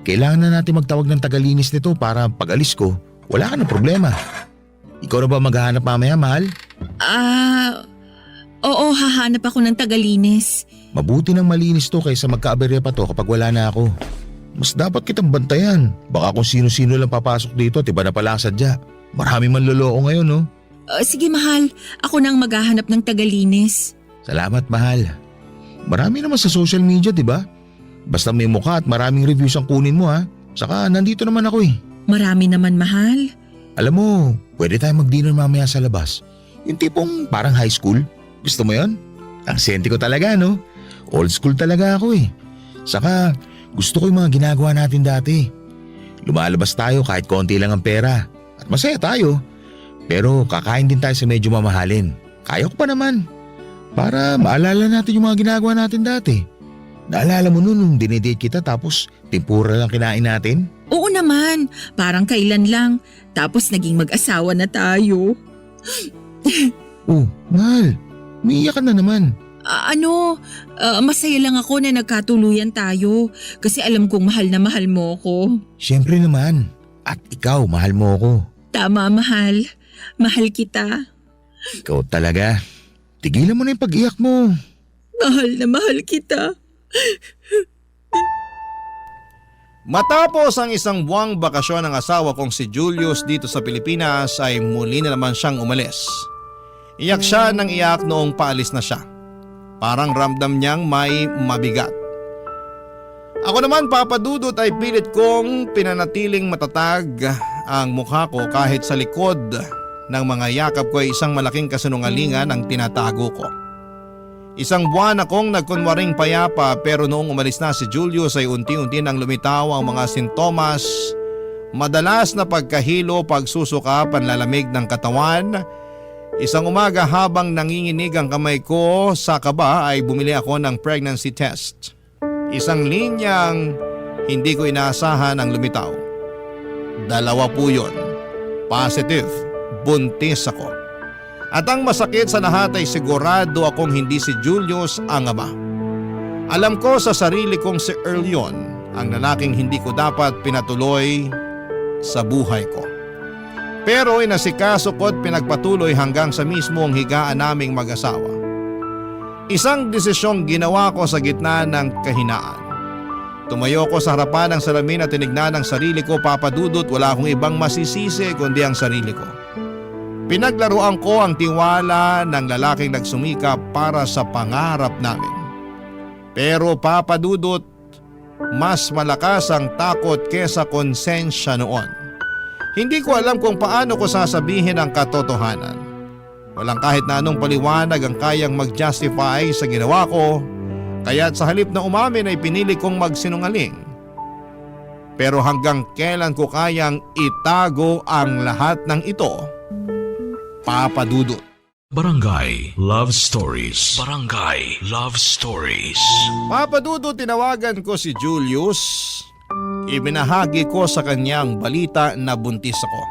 D: Kailangan na natin magtawag ng tagalinis nito para pag alis ko, wala ka na problema. Ikaw na ba maghahanap mamaya, mahal?
E: Oo, hahanap ako ng tagalinis.
D: Mabuti nang malinis to kaysa magkaaberya pa to kapag wala na ako. Mas dapat kitang bantayan. Baka kung sino-sino lang papasok dito at iba na pala ang sadya. Marami manloloko ngayon, no?
E: Sige, mahal. Ako nang maghahanap ng tagalinis.
D: Salamat, mahal. Marami naman sa social media, di ba? Basta may mukha at maraming reviews ang kunin mo, ha? Saka nandito naman ako eh.
E: Marami naman, mahal.
D: Alam mo, pwede tayong mag-dinner mamaya sa labas. Yung tipong parang high school. Gusto mo yon? Ang senti ko talaga, no? Old school talaga ako eh. Saka gusto ko yung mga ginagawa natin dati. Lumalabas tayo kahit konti lang ang pera. At masaya tayo. Pero kakain din tayo sa medyo mamahalin. Kaya ko pa naman. Para maalala natin yung mga ginagawa natin dati. Naalala mo nun nung dinedate kita tapos tempura lang kinain natin?
E: Oo naman. Parang kailan lang. Tapos naging mag-asawa na tayo.
D: Oh, mahal. Umiiyak ka na naman.
E: Masaya lang ako na nagkatuluyan tayo. Kasi alam kong mahal na mahal mo ako.
D: Siyempre naman. At ikaw, mahal mo ako.
E: Tama, mahal. Mahal kita.
D: Ikaw talaga. Tigilan mo na yung pag-iyak mo.
E: Mahal na mahal kita.
C: Matapos ang isang buwang bakasyon ng asawa kong si Julius dito sa Pilipinas ay muli na naman siyang umalis. Iyak siya ng iyak noong paalis na siya. Parang ramdam niyang may mabigat. Ako naman, Papa Dudut, ay pilit kong pinanatiling matatag ang mukha ko kahit sa likod ng mga yakap ko ay isang malaking kasinungalingan ang tinatago ko. Isang buwan akong nagkunwaring payapa pero noong umalis na si Julius ay unti-unti nang lumitaw ang mga sintomas. Madalas na pagkahilo, pagsusuka, panlalamig ng katawan. Isang umaga habang nanginginig ang kamay ko sa kaba ay bumili ako ng pregnancy test. Isang linyang hindi ko inaasahan ang lumitaw. 2 po yun. Positive, buntis ako. At ang masakit sa lahat ay sigurado akong hindi si Julius ang ama. Alam ko sa sarili kong si Earl yun, ang lalaking hindi ko dapat pinatuloy sa buhay ko. Pero inasikaso ko at pinagpatuloy hanggang sa mismong higaan naming mag-asawa. Isang desisyong ginawa ko sa gitna ng kahinaan. Tumayo ko sa harapan ng salamin at tinignan ang sarili ko, Papa Dudut. Wala akong ibang masisisi kundi ang sarili ko. Pinaglaruan ko ang tiwala ng lalaking nagsumikap para sa pangarap namin. Pero Papa Dudut, mas malakas ang takot kesa konsensya noon. Hindi ko alam kung paano ko sasabihin ang katotohanan. Walang kahit na anong paliwanag ang kayang mag-justify sa ginawa ko, kaya't sa halip na umamin ay pinili kong magsinungaling. Pero hanggang kailan ko kayang itago ang lahat ng ito, Papa Dudut?
A: Barangay Love Stories. Barangay Love Stories.
C: Papa Dudut, tinawagan ko si Julius. Ibinahagi ko sa kanyang balita na buntis ako.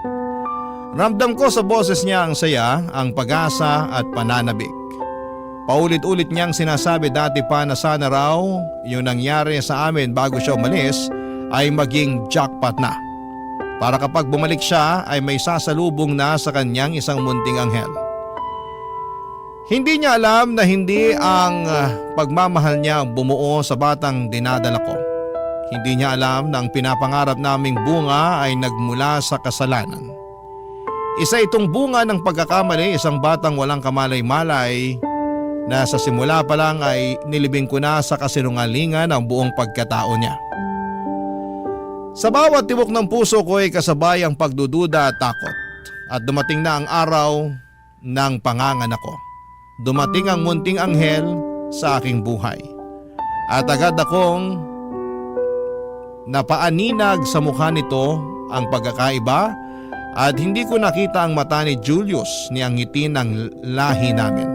C: Ramdam ko sa boses niya ang saya, ang pag-asa at pananabik. Paulit-ulit niyang sinasabi dati pa na sana raw yung nangyari sa amin bago siya umalis ay maging jackpot na. Para kapag bumalik siya ay may sasalubong na sa kanyang isang munting anghel. Hindi niya alam na hindi ang pagmamahal niya ang bumuo sa batang dinadala ko. Hindi niya alam na ang pinapangarap naming bunga ay nagmula sa kasalanan. Isa itong bunga ng pagkakamali, isang batang walang kamalay-malay na sa simula pa lang ay nilibing ko na sa kasinungalingan ang buong pagkatao niya. Sa bawat tibok ng puso ko ay kasabay ang pagdududa at takot. At dumating na ang araw ng panganganak ko. Dumating ang munting anghel sa aking buhay. At agad akong napaaninag sa mukha nito ang pagkakaiba at hindi ko nakita ang mata ni Julius ni ang ngiti ng lahi namin.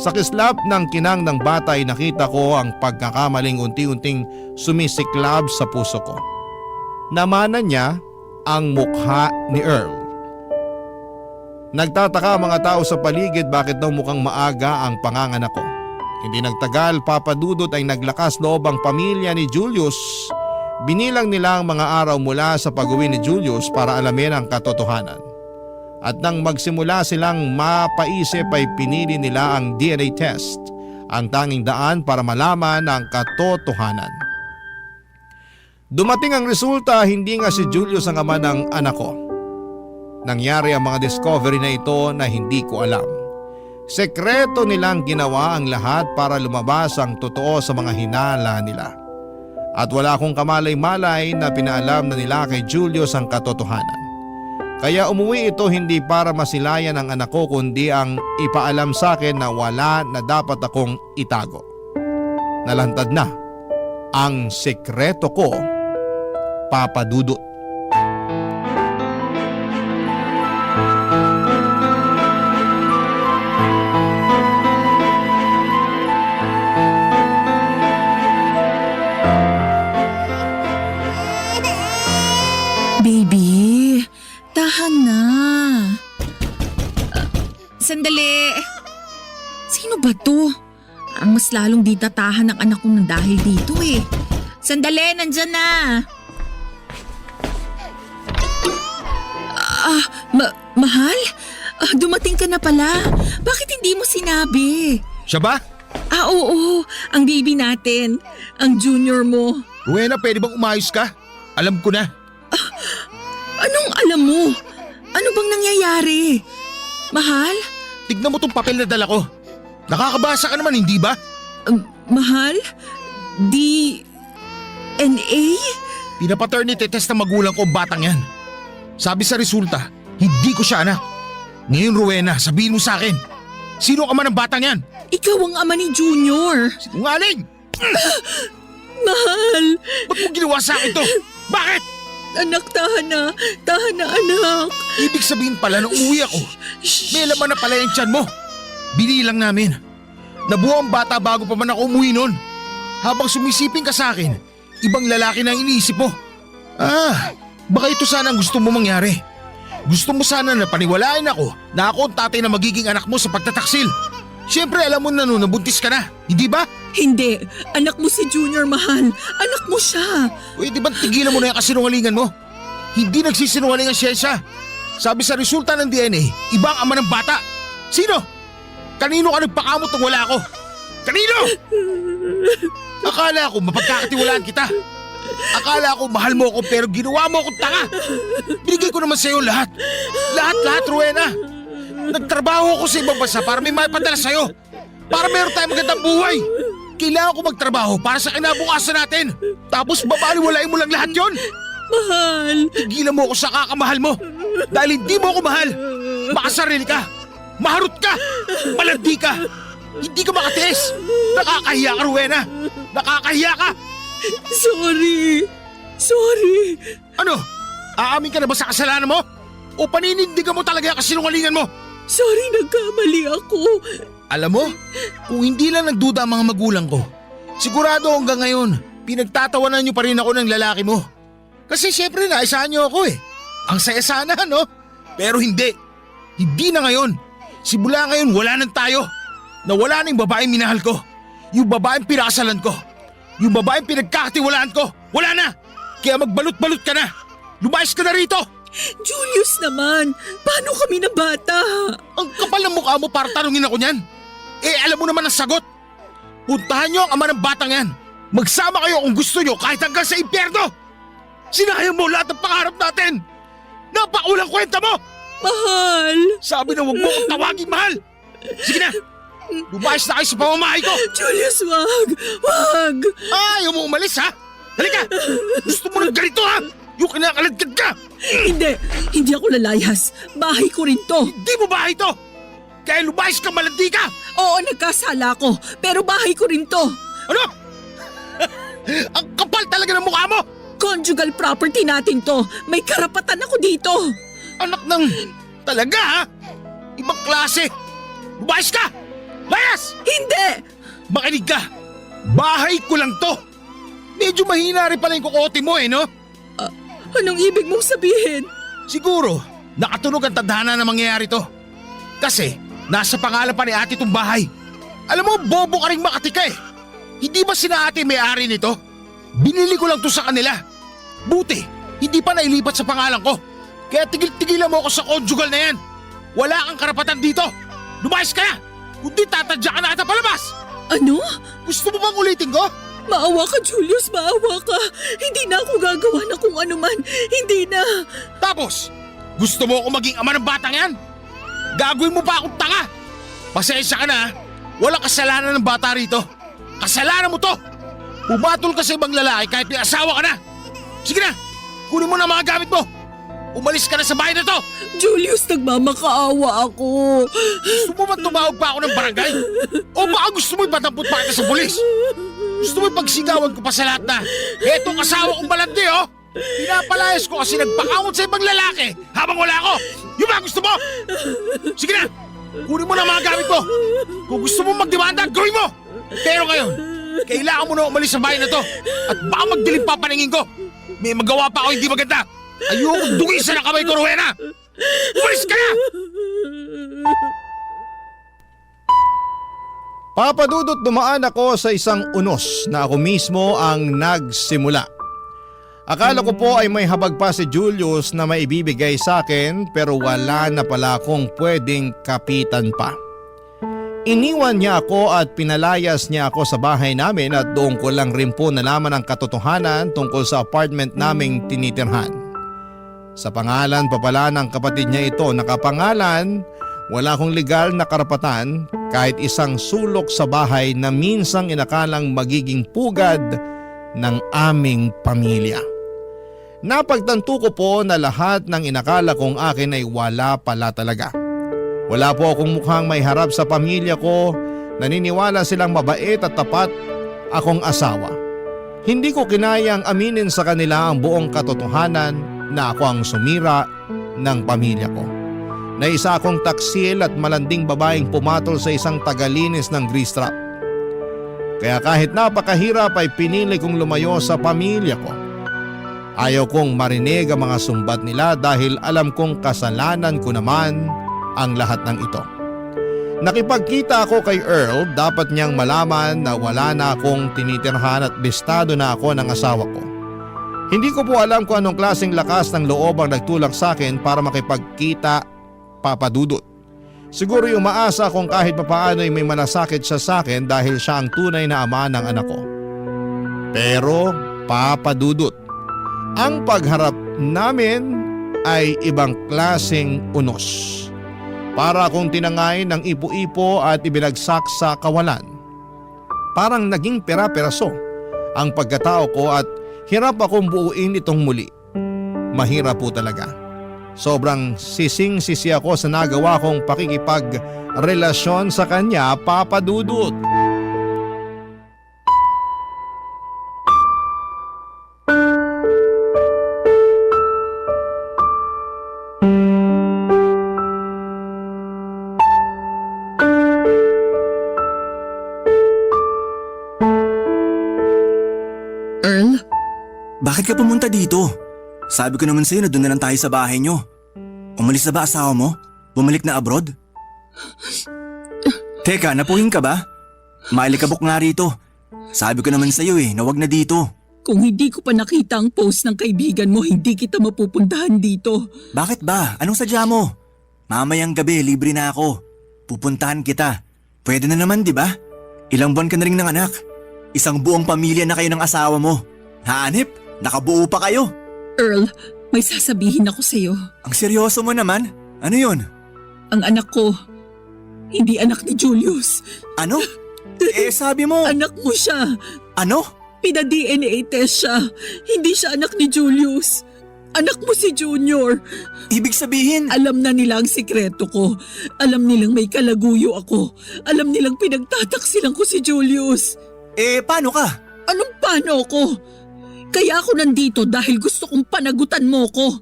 C: Sa kislap ng kinang ng bata ay nakita ko ang pagkakamaling unti-unting sumisiklab sa puso ko. Namanan niya ang mukha ni Earl. Nagtataka ang mga tao sa paligid bakit daw mukhang maaga ang panganganak ko. Hindi nagtagal, Papa Dudut, ay naglakas loob ang pamilya ni Julius. Binilang nila ang mga araw mula sa pag-uwi ni Julius para alamin ang katotohanan. At nang magsimula silang mapaisip ay pinili nila ang DNA test, ang tanging daan para malaman ang katotohanan. Dumating ang resulta, hindi nga si Julius ang ama ng anak ko. Nangyari ang mga discovery na ito na hindi ko alam. Sekreto nilang ginawa ang lahat para lumabas ang totoo sa mga hinala nila. At wala akong kamalay-malay na pinaalam na nila kay Julius ang katotohanan. Kaya umuwi ito hindi para masilayan ang anak ko kundi ang ipaalam sa akin na wala na dapat akong itago. Nalantad na ang sekreto ko, Papa Dudut.
E: Baby, tahan na. Sandali. Sino ba to? Ang mas lalong di tatahan ng anak ko ng dahil dito eh. Sandali, nandyan na. Mahal? Dumating ka na pala. Bakit hindi mo sinabi?
D: Siya ba?
E: Oo. Ang baby natin. Ang junior mo.
D: Rowena, pwede bang umayos ka? Alam ko na.
E: Anong alam mo? Ano bang nangyayari? Mahal?
D: Tignan mo tong papel na dala ko. Nakakabasa ka naman, hindi ba?
E: Mahal? DNA?
D: Pinapaternity test ng magulang ko ang batang yan. Sabi sa resulta, hindi ko siya anak. Ngayon, Rowena, sabihin mo sa akin, sino ang ama ng batang yan?
E: Ikaw ang ama ni Junior.
D: Sinungaling!
E: Mahal!
D: Ba't mo ginawa sa akin to? Bakit?
E: Anak, tahan na. Tahan na, anak.
D: Ibig sabihin pala nung umuwi ako, may laman na pala yung tiyan mo. Binilang namin. Nabuo ang bata bago pa man ako umuwi nun. Habang sumisiping ka sa akin, ibang lalaki na ang iniisip mo. Baka ito sana ang gusto mo mangyari. Gusto mo sana na paniwalain ako na ako ang tatay na magiging anak mo sa pagtataksil. Siyempre alam mo na nun, nabuntis ka na, hindi ba?
E: Hindi. Anak mo si Junior, mahal. Anak mo siya.
D: Pwede ba tigilan mo na yung kasinungalingan mo? Hindi nagsisinungaling ang siyensya. Sabi sa resulta ng DNA, iba ang ama ng bata. Sino? Kanino ka nagpakamot nung wala ako? Kanino? Akala ko mapagkakatiwalaan kita. Akala ko mahal mo ako pero ginawa mo akong tanga. Binigay ko naman sa'yo lahat. Lahat, Rowena. Nagtrabaho ako sa ibang bansa para may maipadala sa'yo. Para meron tayong magandang buhay. Kailangan ko magtrabaho para sa kinabukasan natin. Tapos babaliwalain mo lang lahat yon.
E: Mahal.
D: Tigilan mo ako sa kakamahal mo. Dahil hindi mo ako mahal. Makasarili ka. Maharot ka. Malandi ka. Hindi ka makatiis. Nakakahiya ka, Rowena. Nakakahiya ka.
E: Sorry.
D: Ano? Aamin ka na ba sa kasalanan mo? O paninindigan mo talaga ang kasinungalingan mo?
E: Sorry, nagkamali ako.
D: Alam mo, kung hindi lang nagduda ang mga magulang ko, sigurado hanggang ngayon, pinagtatawanan niyo pa rin ako ng lalaki mo. Kasi syempre naisahan niyo ako eh. Ang saya sana, no? Pero hindi. Hindi na ngayon. Simula ngayon wala nang tayo. Nawala na yung babaeng minahal ko. Yung babaeng pinakasalan ko. Yung babaeng pinagkakatiwalaan ko. Wala na. Kaya magbalot-balot ka na. Lumayas ka na rito.
E: Julius naman, paano kami na bata?
D: Ang kapal ng mukha mo para tanungin ako niyan. Eh alam mo naman ang sagot. Puntahan niyo ang ama ng batang yan. Magsama kayo kung gusto niyo kahit hanggang sa impyerno. Sinayang mo lahat ng pangarap natin. Napakulang kwenta mo.
E: Mahal.
D: Sabi na huwag mo akong tawagin mahal. Sige na. Lumayas na kayo sa pamamahay ko.
E: Julius, wag.
D: Ayaw mo umalis ha? Halika. Gusto mo ng ganito ha? Yung kinakaladkad ka.
E: Hindi ako lalayas. Bahay ko rin to.
D: Hindi mo bahay to. Kaya lumayas ka, malandi ka.
E: Oo, nagkasala ko. Pero bahay ko rin to.
D: Ano? Ang kapal talaga ng mukha mo.
E: Conjugal property natin to. May karapatan ako dito.
D: Anak ng... Talaga ha? Ibang klase! Lumayas ka! Layas!
E: Hindi!
D: Makinig ka! Bahay ko lang to! Medyo mahina rin pala yung kukote mo no?
E: Anong ibig mong sabihin?
D: Siguro, nakatunog ang tadhana na mangyayari to. Kasi, nasa pangalan pa ni ate itong bahay. Alam mo, bobo ka rin Makati ka eh. Hindi ba sina ate may-ari nito? Binili ko lang to sa kanila. Buti, hindi pa nailipat sa pangalan ko. Kaya tigil-tigilan mo ako sa conjugal na yan. Wala kang karapatan dito. Lumayas ka na! Kundi tatadya ka na ata palabas!
E: Ano?
D: Gusto mo bang ulitin ko?
E: Maawa ka, Julius. Maawa ka. Hindi na ako gagawa na kung ano man. Hindi na.
D: Tapos, gusto mo ako maging ama ng batang yan? Gagawin mo pa akong tanga! Pasensya ka na ha. Walang kasalanan ng bata rito. Kasalanan mo to! Pumatol ka sa ibang lalaki kahit may asawa ka na! Sige na! Kunin mo na mga gamit mo! Umalis ka na sa bahay na to!
E: Julius, nagmamakaawa ako.
D: Gusto mo ba tumawag pa ako ng barangay? O baka gusto mo ipatampot pa kita sa pulis? Gusto mo ipagsigawan ko pa sa lahat na etong asawa kong balandi Pinapalayas ko kasi nagpakamot sa ibang lalaki habang wala ako! Yung ba gusto mo? Sige na! Kunin mo na mga gamit mo! Kung gusto mo magdemanda, gawin mo! Pero ngayon, kailangan mo na umalis sa bahay na to at baka magdilim pa paningin ko! May magawa pa ako hindi maganda! Ayoko dungisan ang kamay ko, Rowena! Umalis ka na!
C: Papadudot dumaan ako sa isang unos na ako mismo ang nagsimula. Akala ko po ay may habag pa si Julius na maibibigay sa akin pero wala na pala akong pwedeng kapitan pa. Iniwan niya ako at pinalayas niya ako sa bahay namin at doon ko lang rin po nalaman ang katotohanan tungkol sa apartment naming tinitirhan. Sa pangalan pa pala ng kapatid niya ito nakapangalan, wala akong legal na karapatan kahit isang sulok sa bahay na minsang inakalang magiging pugad ng aming pamilya. Napagtanto ko po na lahat ng inakala kong akin ay wala pala talaga. Wala po akong mukhang may harap sa pamilya ko, naniniwala silang mabait at tapat akong asawa. Hindi ko kinayang aminin sa kanila ang buong katotohanan na ako ang sumira ng pamilya ko. Na isa akong taksil at malanding babaeng pumatol sa isang tagalinis ng grease trap. Kaya kahit napakahirap ay pinili kong lumayo sa pamilya ko. Ayaw kong marinig ang mga sumbat nila dahil alam kong kasalanan ko naman ang lahat ng ito. Nakipagkita ako kay Earl, dapat niyang malaman na wala na akong tinitirhan at bistado na ako ng asawa ko. Hindi ko po alam kung anong klaseng lakas ng loob ang nagtulak sa akin para makipagkita, Papadudot. Siguro yung maasa kung kahit papaano ay may malasakit siya sa akin dahil siya ang tunay na ama ng anak ko. Pero Papadudot, ang pagharap namin ay ibang klaseng unos. Para akong tinangay ng ipo-ipo at ibinagsak sa kawalan. Parang naging pera-peraso ang pagkatao ko at hirap akong buuin itong muli. Mahirap po talaga. Sobrang sising-sisi ako sa nagawa kong pakikipagrelasyon sa kanya, Papadudot.
E: Earl?
F: Bakit ka pumunta dito? Sabi ko naman sa'yo na doon na lang tayo sa bahay nyo. Umalis na ba asawa mo? Bumalik na abroad? Teka, napuhin ka ba? Mailikabok nga rito. Sabi ko naman sa'yo na wag na dito.
E: Kung hindi ko pa nakita ang post ng kaibigan mo, hindi kita mapupuntahan dito.
F: Bakit ba? Anong sadya mo? Mamayang gabi, libre na ako. Pupuntahan kita. Pwede na naman, di ba? Ilang buwan ka na rin ng anak. Isang buong pamilya na kayo ng asawa mo. Hanip, nakabuo pa kayo.
E: Earl, may sasabihin ako sa'yo.
F: Ang seryoso mo naman. Ano yun?
E: Ang anak ko, hindi anak ni Julius.
F: Ano? Sabi mo.
E: Anak mo siya.
F: Ano?
E: Pina-DNA test siya. Hindi siya anak ni Julius. Anak mo si Junior.
F: Ibig sabihin…
E: Alam na nila ang sikreto ko. Alam nilang may kalaguyo ako. Alam nilang pinagtataksilan ko si Julius.
F: Paano ka?
E: Anong paano ko? Kaya ako nandito dahil gusto kong panagutan mo ko.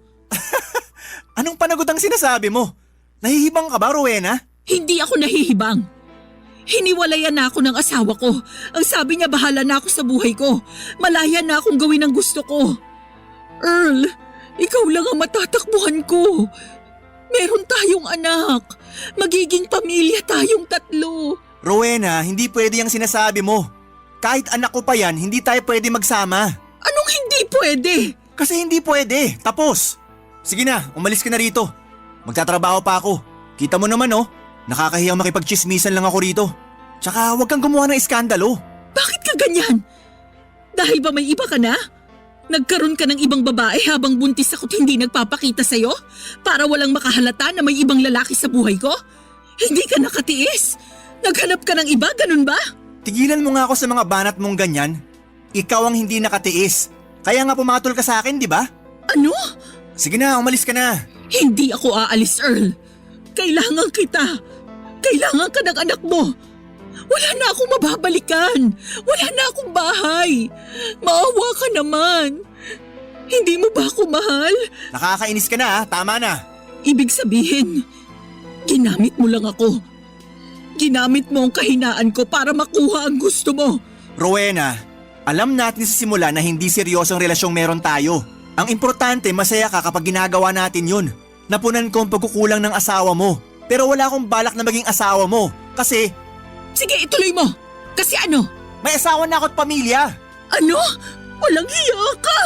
F: Anong panagutang sinasabi mo? Nahihibang ka ba, Rowena?
E: Hindi ako nahihibang. Hiniwalayan na ako ng asawa ko. Ang sabi niya bahala na ako sa buhay ko. Malaya na akong gawin ang gusto ko. Earl, ikaw lang ang matatakbuhan ko. Meron tayong anak. Magiging pamilya tayong 3.
F: Rowena, hindi pwede yung sinasabi mo. Kahit anak ko pa yan, hindi tayo pwede magsama.
E: Anong hindi pwede?
F: Kasi hindi pwede. Tapos. Sige na, umalis ka na rito. Magtatrabaho pa ako. Kita mo naman oh, nakakahiyang makipagchismisan lang ako rito. Tsaka huwag kang gumawa ng iskandalo.
E: Bakit ka ganyan? Dahil ba may iba ka na? Nagkaroon ka ng ibang babae habang buntis ako't hindi nagpapakita sa'yo? Para walang makahalata na may ibang lalaki sa buhay ko? Hindi ka nakatiis? Naghanap ka ng iba, ganun ba?
F: Tigilan mo nga ako sa mga banat mong ganyan. Ikaw ang hindi nakatiis. Kaya nga pumatol ka sa akin, di ba?
E: Ano?
F: Sige na, umalis ka na.
E: Hindi ako aalis, Earl. Kailangan kita. Kailangan ka ng anak mo. Wala na akong mababalikan. Wala na akong bahay. Maawa ka naman. Hindi mo ba ako mahal?
F: Nakakainis ka na, tama na.
E: Ibig sabihin, ginamit mo lang ako. Ginamit mo ang kahinaan ko para makuha ang gusto mo.
F: Rowena, alam natin sa simula na hindi seryosong relasyong meron tayo. Ang importante, masaya ka kapag ginagawa natin yun. Napunan ko ang pagkukulang ng asawa mo. Pero wala akong balak na maging asawa mo. Kasi…
E: Sige, ituloy mo. Kasi ano?
F: May asawa na ako at pamilya.
E: Ano? Walang hiya ka!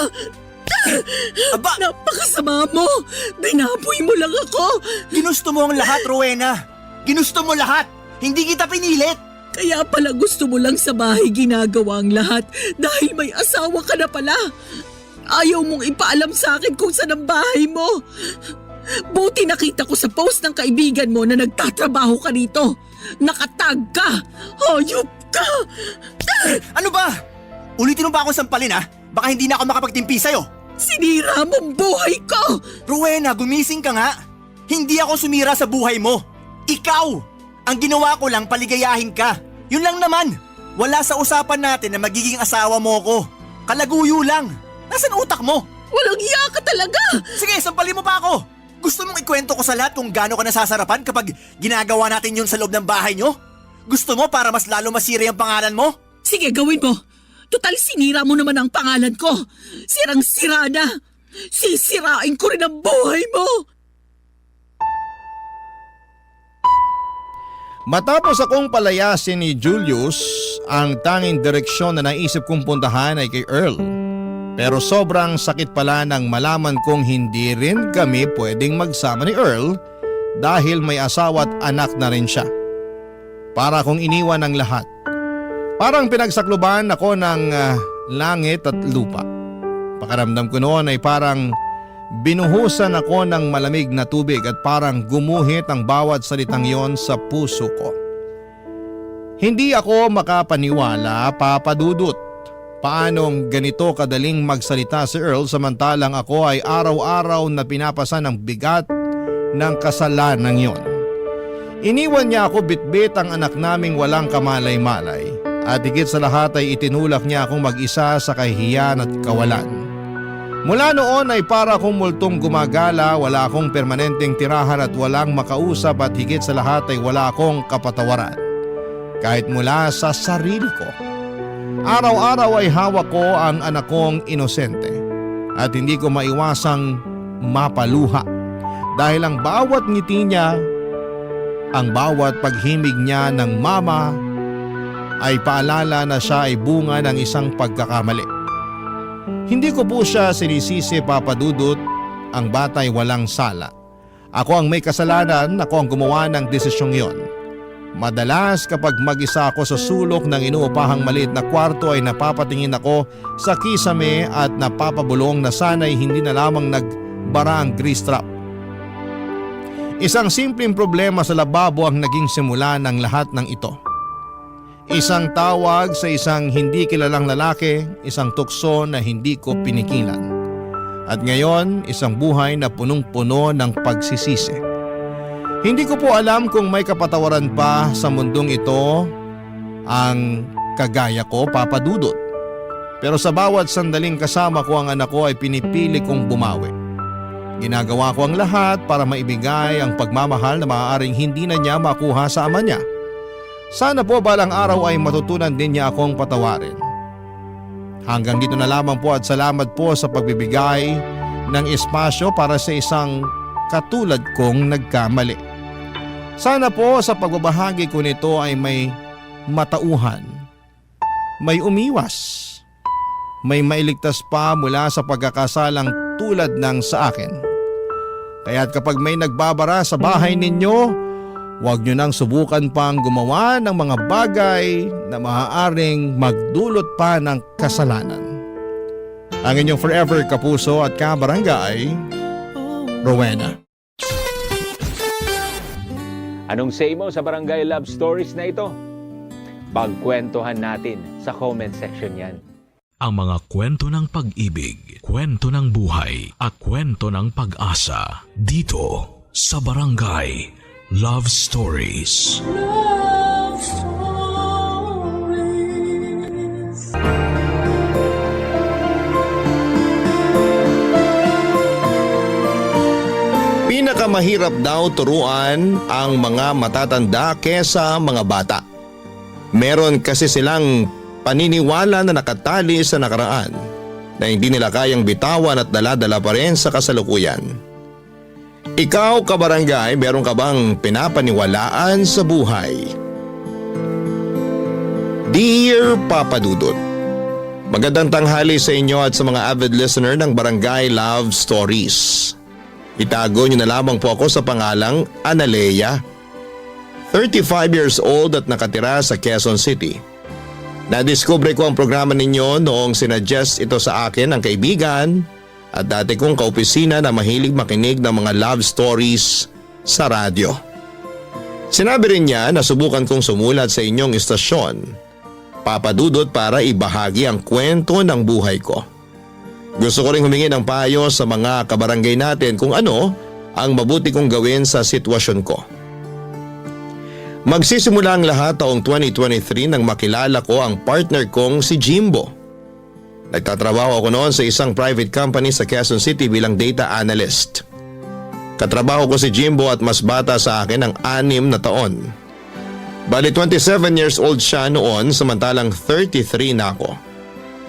F: Aba!
E: Napakasama mo! Binaboy mo lang ako!
F: Ginusto mo ang lahat, Rowena. Ginusto mo lahat. Hindi kita pinilit.
E: Kaya pala gusto mo lang sa bahay ginagawa ang lahat dahil may asawa ka na pala. Ayaw mong ipaalam sa akin kung saan ang bahay mo. Buti nakita ko sa post ng kaibigan mo na nagtatrabaho ka rito. Nakatag ka! Hayop ka!
F: Ano ba? Ulitin mo pa ako sampalin ha? Baka hindi na ako makapagtimpi sa'yo.
E: Sinira mong buhay ko!
F: Rowena, gumising ka nga. Hindi ako sumira sa buhay mo. Ikaw! Ang ginawa ko lang paligayahin ka. Yun lang naman. Wala sa usapan natin na magiging asawa mo ko. Kalaguyo lang. Nasaan utak mo?
E: Walang iya ka talaga!
F: Sige, sampalin mo pa ako. Gusto mong ikwento ko sa lahat kung gaano ka nasasarapan kapag ginagawa natin yun sa loob ng bahay nyo? Gusto mo para mas lalo masira yung pangalan mo?
E: Sige, gawin mo. Total sinira mo naman ang pangalan ko. Sirang-sira na. Sisirain ko rin ang buhay mo.
C: Matapos akong palayasin ni Julius, ang tanging direksyon na naisip kong puntahan ay kay Earl. Pero sobrang sakit pala nang malaman kong hindi rin kami pwedeng magsama ni Earl dahil may asawa at anak na rin siya. Para akong iniwan ng lahat. Parang pinagsakluban ako ng langit at lupa. Pakiramdam ko noon ay parang binuhusan ako ng malamig na tubig at parang gumuhit ang bawat salitang yon sa puso ko. Hindi ako makapaniwala, Papa Dudut. Paanong ganito kadaling magsalita si Earl samantalang ako ay araw-araw na pinapasan ng bigat ng kasalanan yon. Iniwan niya ako bitbit ang anak naming walang kamalay-malay at higit sa lahat ay itinulak niya akong mag-isa sa kahihiyan at kawalan. Mula noon ay para akong multong gumagala, wala akong permanenteng tirahan at walang makausap at higit sa lahat ay wala akong kapatawaran. Kahit mula sa sarili ko. Araw-araw ay hawak ko ang anak kong inosente at hindi ko maiwasang mapaluha dahil ang bawat ngiti niya, ang bawat paghimig niya ng mama ay paalala na siya ay bunga ng isang pagkakamali. Hindi ko po siya sinisisi, Papa Dudut, ang bata'y walang sala. Ako ang may kasalanan, ako ang gumawa ng desisyong yon. Madalas kapag mag-isa ako sa sulok ng inuupahang maliit na kwarto ay napapatingin ako sa kisame at napapabulong na sana'y hindi na lamang nagbara ang grease trap. Isang simpleng problema sa lababo ang naging simula ng lahat ng ito. Isang tawag sa isang hindi kilalang lalaki, isang tukso na hindi ko pinikilan. At ngayon, isang buhay na punong-puno ng pagsisisi. Hindi ko po alam kung may kapatawaran pa sa mundong ito ang kagaya ko, Papa Dudut. Pero sa bawat sandaling kasama ko ang anak ko ay pinipili kong bumawi. Ginagawa ko ang lahat para maibigay ang pagmamahal na maaaring hindi na niya makuha sa ama niya. Sana po balang araw ay matutunan din niya akong patawarin. Hanggang dito na lamang po at salamat po sa pagbibigay ng espasyo para sa isang katulad kong nagkamali. Sana po sa pagbabahagi ko nito ay may matauhan, may umiwas, may mailigtas pa mula sa pagkakasalang tulad ng sa akin. Kaya't kapag may nagbabara sa bahay ninyo, huwag nyo nang subukan pang gumawa ng mga bagay na maaaring magdulot pa ng kasalanan. Ang inyong forever kapuso at kabarangay, Rowena.
G: Anong say mo sa Barangay Love Stories na ito? Pagkwentuhan natin sa comment section yan.
A: Ang mga kwento ng pag-ibig, kwento ng buhay at kwento ng pag-asa dito sa Barangay Love Stories.
B: Love Stories.
C: Pinakamahirap daw turuan ang mga matatanda kesa mga bata. Meron kasi silang paniniwala na nakatali sa nakaraan na hindi nila kayang bitawan at dala-dala pa rin sa kasalukuyan. Ikaw, kabarangay, meron ka bang pinapaniwalaan sa buhay? Dear Papa Dudut, magandang tanghali sa inyo at sa mga avid listener ng Barangay Love Stories. Itago niyo na lamang po ako sa pangalang Analea, 35 years old at nakatira sa Quezon City. Nadiskubre ko ang programa ninyo noong sinuggest ito sa akin ng kaibigan at dati kong kaopisina na mahilig makinig ng mga love stories sa radyo. Sinabi rin niya na subukan kong sumulat sa inyong istasyon, Papa Dudut, para ibahagi ang kwento ng buhay ko. Gusto ko rin humingi ng payo sa mga kabarangay natin kung ano ang mabuti kong gawin sa sitwasyon ko. Magsisimula ang lahat taong 2023 nang makilala ko ang partner kong si Jimbo. Nagtatrabaho ako noon sa isang private company sa Quezon City bilang data analyst. Katrabaho ko si Jimbo at mas bata sa akin ng 6 na taon. Bali 27 years old siya noon samantalang 33 na ako.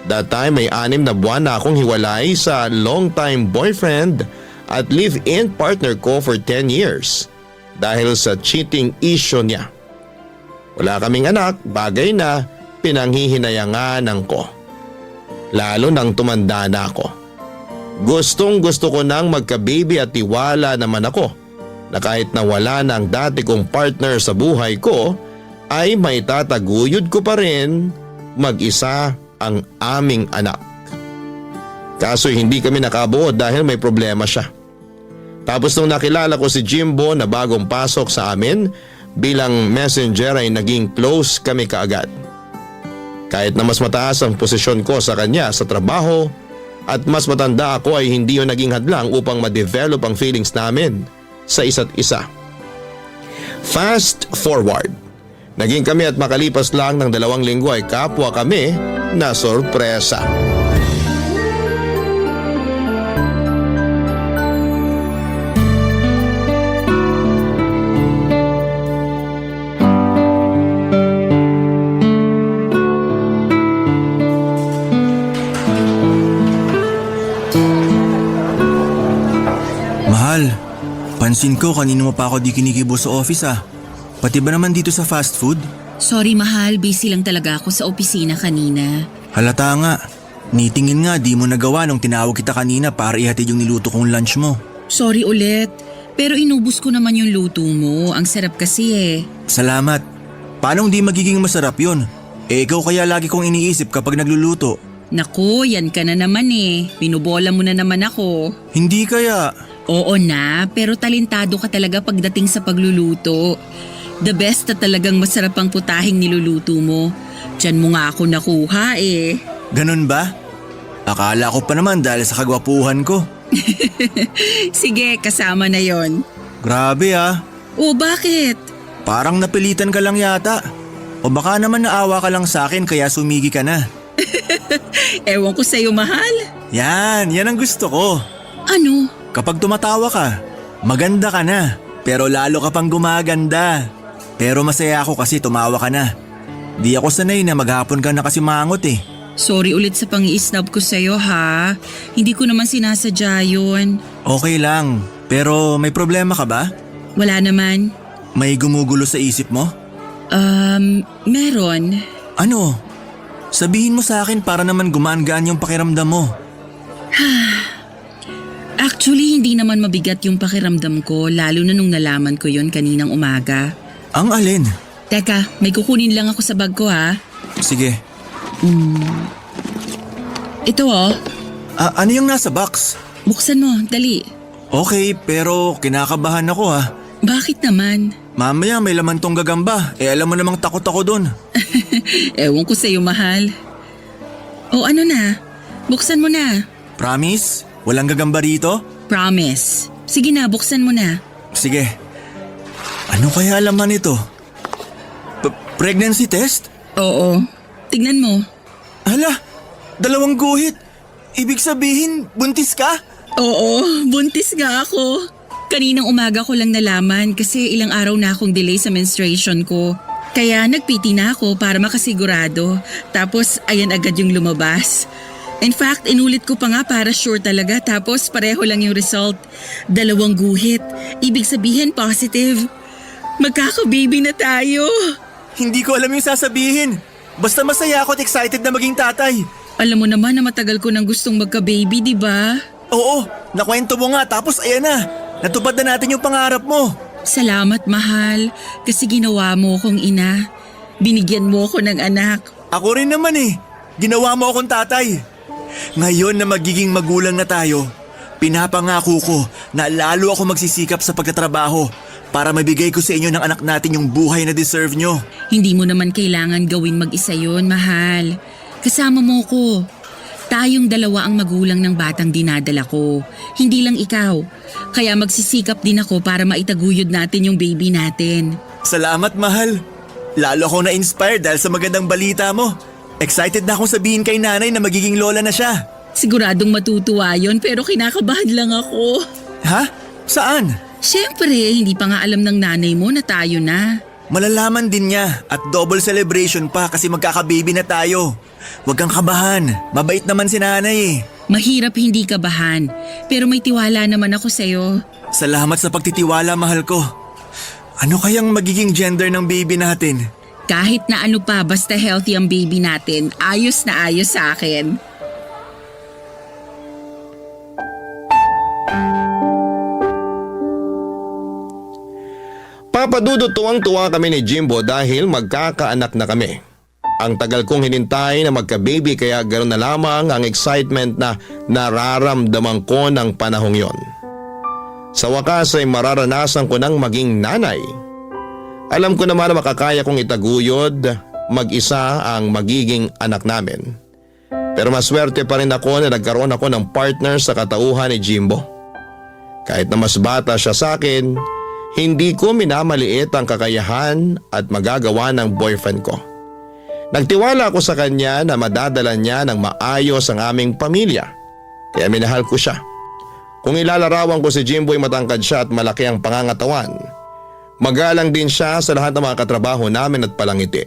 C: That time may 6 na buwan na akong hiwalay sa long-time boyfriend at live-in partner ko for 10 years. Dahil sa cheating issue niya. Wala kaming anak, bagay na pinanghihinayangan ko. Lalo nang tumanda na ako. Gustong gusto ko nang magka-baby at tiwala naman ako na kahit na wala na ang dati kong partner sa buhay ko ay may tataguyod ko pa rin mag-isa ang aming anak. Kaso hindi kami nakabuo dahil may problema siya. Tapos nung nakilala ko si Jimbo na bagong pasok sa amin bilang messenger ay naging close kami kaagad. Kahit na mas mataas ang posisyon ko sa kanya sa trabaho at mas matanda ako ay hindi yun naging hadlang upang ma-develop ang feelings namin sa isa't isa. Fast forward. Naging kami at makalipas lang ng 2 linggo ay kapwa kami na sorpresa.
F: Pansin ko kanino mo pa ako di kinikibo sa office ah. Pati ba naman dito sa fast food?
E: Sorry mahal, busy lang talaga ako sa opisina kanina.
F: Halata nga. Nitingin nga di mo nagawa nung tinawag kita kanina para ihatid yung niluto kong lunch mo.
E: Sorry ulit, pero inubos ko naman yung luto mo. Ang sarap kasi eh.
F: Salamat. Paano di magiging masarap yun? Ikaw kaya lagi kong iniisip kapag nagluluto.
E: Naku, yan ka na naman eh. Pinubola mo na naman ako.
F: Hindi kaya.
E: Oo na, pero talentado ka talaga pagdating sa pagluluto. The best na talagang masarap ang putahing niluluto mo. Diyan mo nga ako nakuha eh.
F: Ganun ba? Akala ko pa naman dahil sa kagwapuhan ko.
E: Sige, kasama na yon.
F: Grabe ah.
E: O bakit?
F: Parang napilitan ka lang yata. O baka naman naawa ka lang sa akin kaya sumigi ka na.
E: Ewan ko sa'yo, mahal.
F: Yan ang gusto ko.
E: Ano?
F: Kapag tumatawa ka, maganda ka na. Pero lalo ka pang gumaganda. Pero masaya ako kasi tumawa ka na. Di ako sanay na maghapon ka na kasi mangot eh.
E: Sorry ulit sa pang-i-snub ko sa'yo ha. Hindi ko naman sinasadya yun.
F: Okay lang, pero may problema ka ba?
E: Wala naman.
F: May gumugulo sa isip mo?
E: Meron.
F: Ano? Sabihin mo sa akin para naman gumaan-gaan yung pakiramdam mo.
E: Actually, hindi naman mabigat yung pakiramdam ko, lalo na nung nalaman ko yun kaninang umaga.
F: Ang alin?
E: Teka, may kukunin lang ako sa bag ko ha.
F: Sige.
E: Ito oh,
F: Ano yung nasa box?
E: buksan mo, dali.
F: Okay, pero kinakabahan ako ha.
E: Bakit naman?
F: Mamaya may laman tong gagamba. Alam mo namang takot ako dun.
E: Ewan ko sa'yo, mahal. O ano na? Buksan mo na.
F: Promise? Walang gagamba rito?
E: Promise. Sige na, buksan mo na.
F: Sige. Ano kaya laman ito? Pregnancy test?
E: Oo. Tignan mo.
F: Hala, 2 guhit. Ibig sabihin, buntis ka?
E: Oo, buntis nga ako. Kaninang umaga ko lang nalaman kasi ilang araw na akong delay sa menstruation ko. Kaya nagpiti na ako para makasigurado. Tapos ayan agad yung lumabas. In fact, inulit ko pa nga para sure talaga tapos pareho lang yung result. 2 guhit. Ibig sabihin positive. Magkaka-baby na tayo.
F: Hindi ko alam yung sasabihin. Basta masaya ako at excited na maging tatay.
E: Alam mo naman na matagal ko nang gustong magka-baby, di ba?
F: Oo, nakwento mo nga tapos ayan na. Natupad na natin yung pangarap mo.
E: Salamat, mahal. Kasi ginawa mo akong ina. Binigyan mo ako ng anak.
F: Ako rin naman eh. Ginawa mo akong tatay. Ngayon na magiging magulang na tayo, pinapangako ko na lalo ako magsisikap sa pagtatrabaho para mabigay ko sa inyo ng anak natin yung buhay na deserve nyo.
E: Hindi mo naman kailangan gawin mag-isa yun, mahal. Kasama mo ko. Tayong 2 ang magulang ng batang dinadala ko. Hindi lang ikaw. Kaya magsisikap din ako para maitaguyod natin yung baby natin.
F: Salamat, mahal. Lalo ako na-inspired dahil sa magandang balita mo. Excited na akong sabihin kay nanay na magiging lola na siya.
E: Siguradong matutuwa yon pero kinakabahan lang ako.
F: Ha? Saan?
E: Siyempre, hindi pa nga alam ng nanay mo na tayo na.
F: Malalaman din niya at double celebration pa kasi magkakababy na tayo. Huwag kang kabahan. Mabait naman si nanay eh.
E: Mahirap hindi kabahan, pero may tiwala naman ako sa'yo.
F: Salamat sa pagtitiwala, mahal ko. Ano kayang magiging gender ng baby natin?
E: Kahit na ano pa, basta healthy ang baby natin, ayos na ayos sa akin.
C: Papadudot tuwang-tuwa kami ni Jimbo dahil magkakaanak na kami. Ang tagal kong hinintay na magka-baby kaya ganoon na lamang ang excitement na nararamdaman ko ng panahong yon. Sa wakas ay mararanasan ko ng maging nanay. Alam ko naman na makakaya kong itaguyod mag-isa ang magiging anak namin. Pero maswerte pa rin ako na nagkaroon ako ng partner sa katauhan ni Jimbo. Kahit na mas bata siya sa akin, hindi ko minamaliit ang kakayahan at magagawa ng boyfriend ko. Nagtiwala ako sa kanya na madadala niya ng maayos ang aming pamilya. Kaya minahal ko siya. Kung ilalarawan ko si Jimbo ay matangkad siya at malaki ang pangangatawan. Magalang din siya sa lahat ng mga katrabaho namin at palangiti.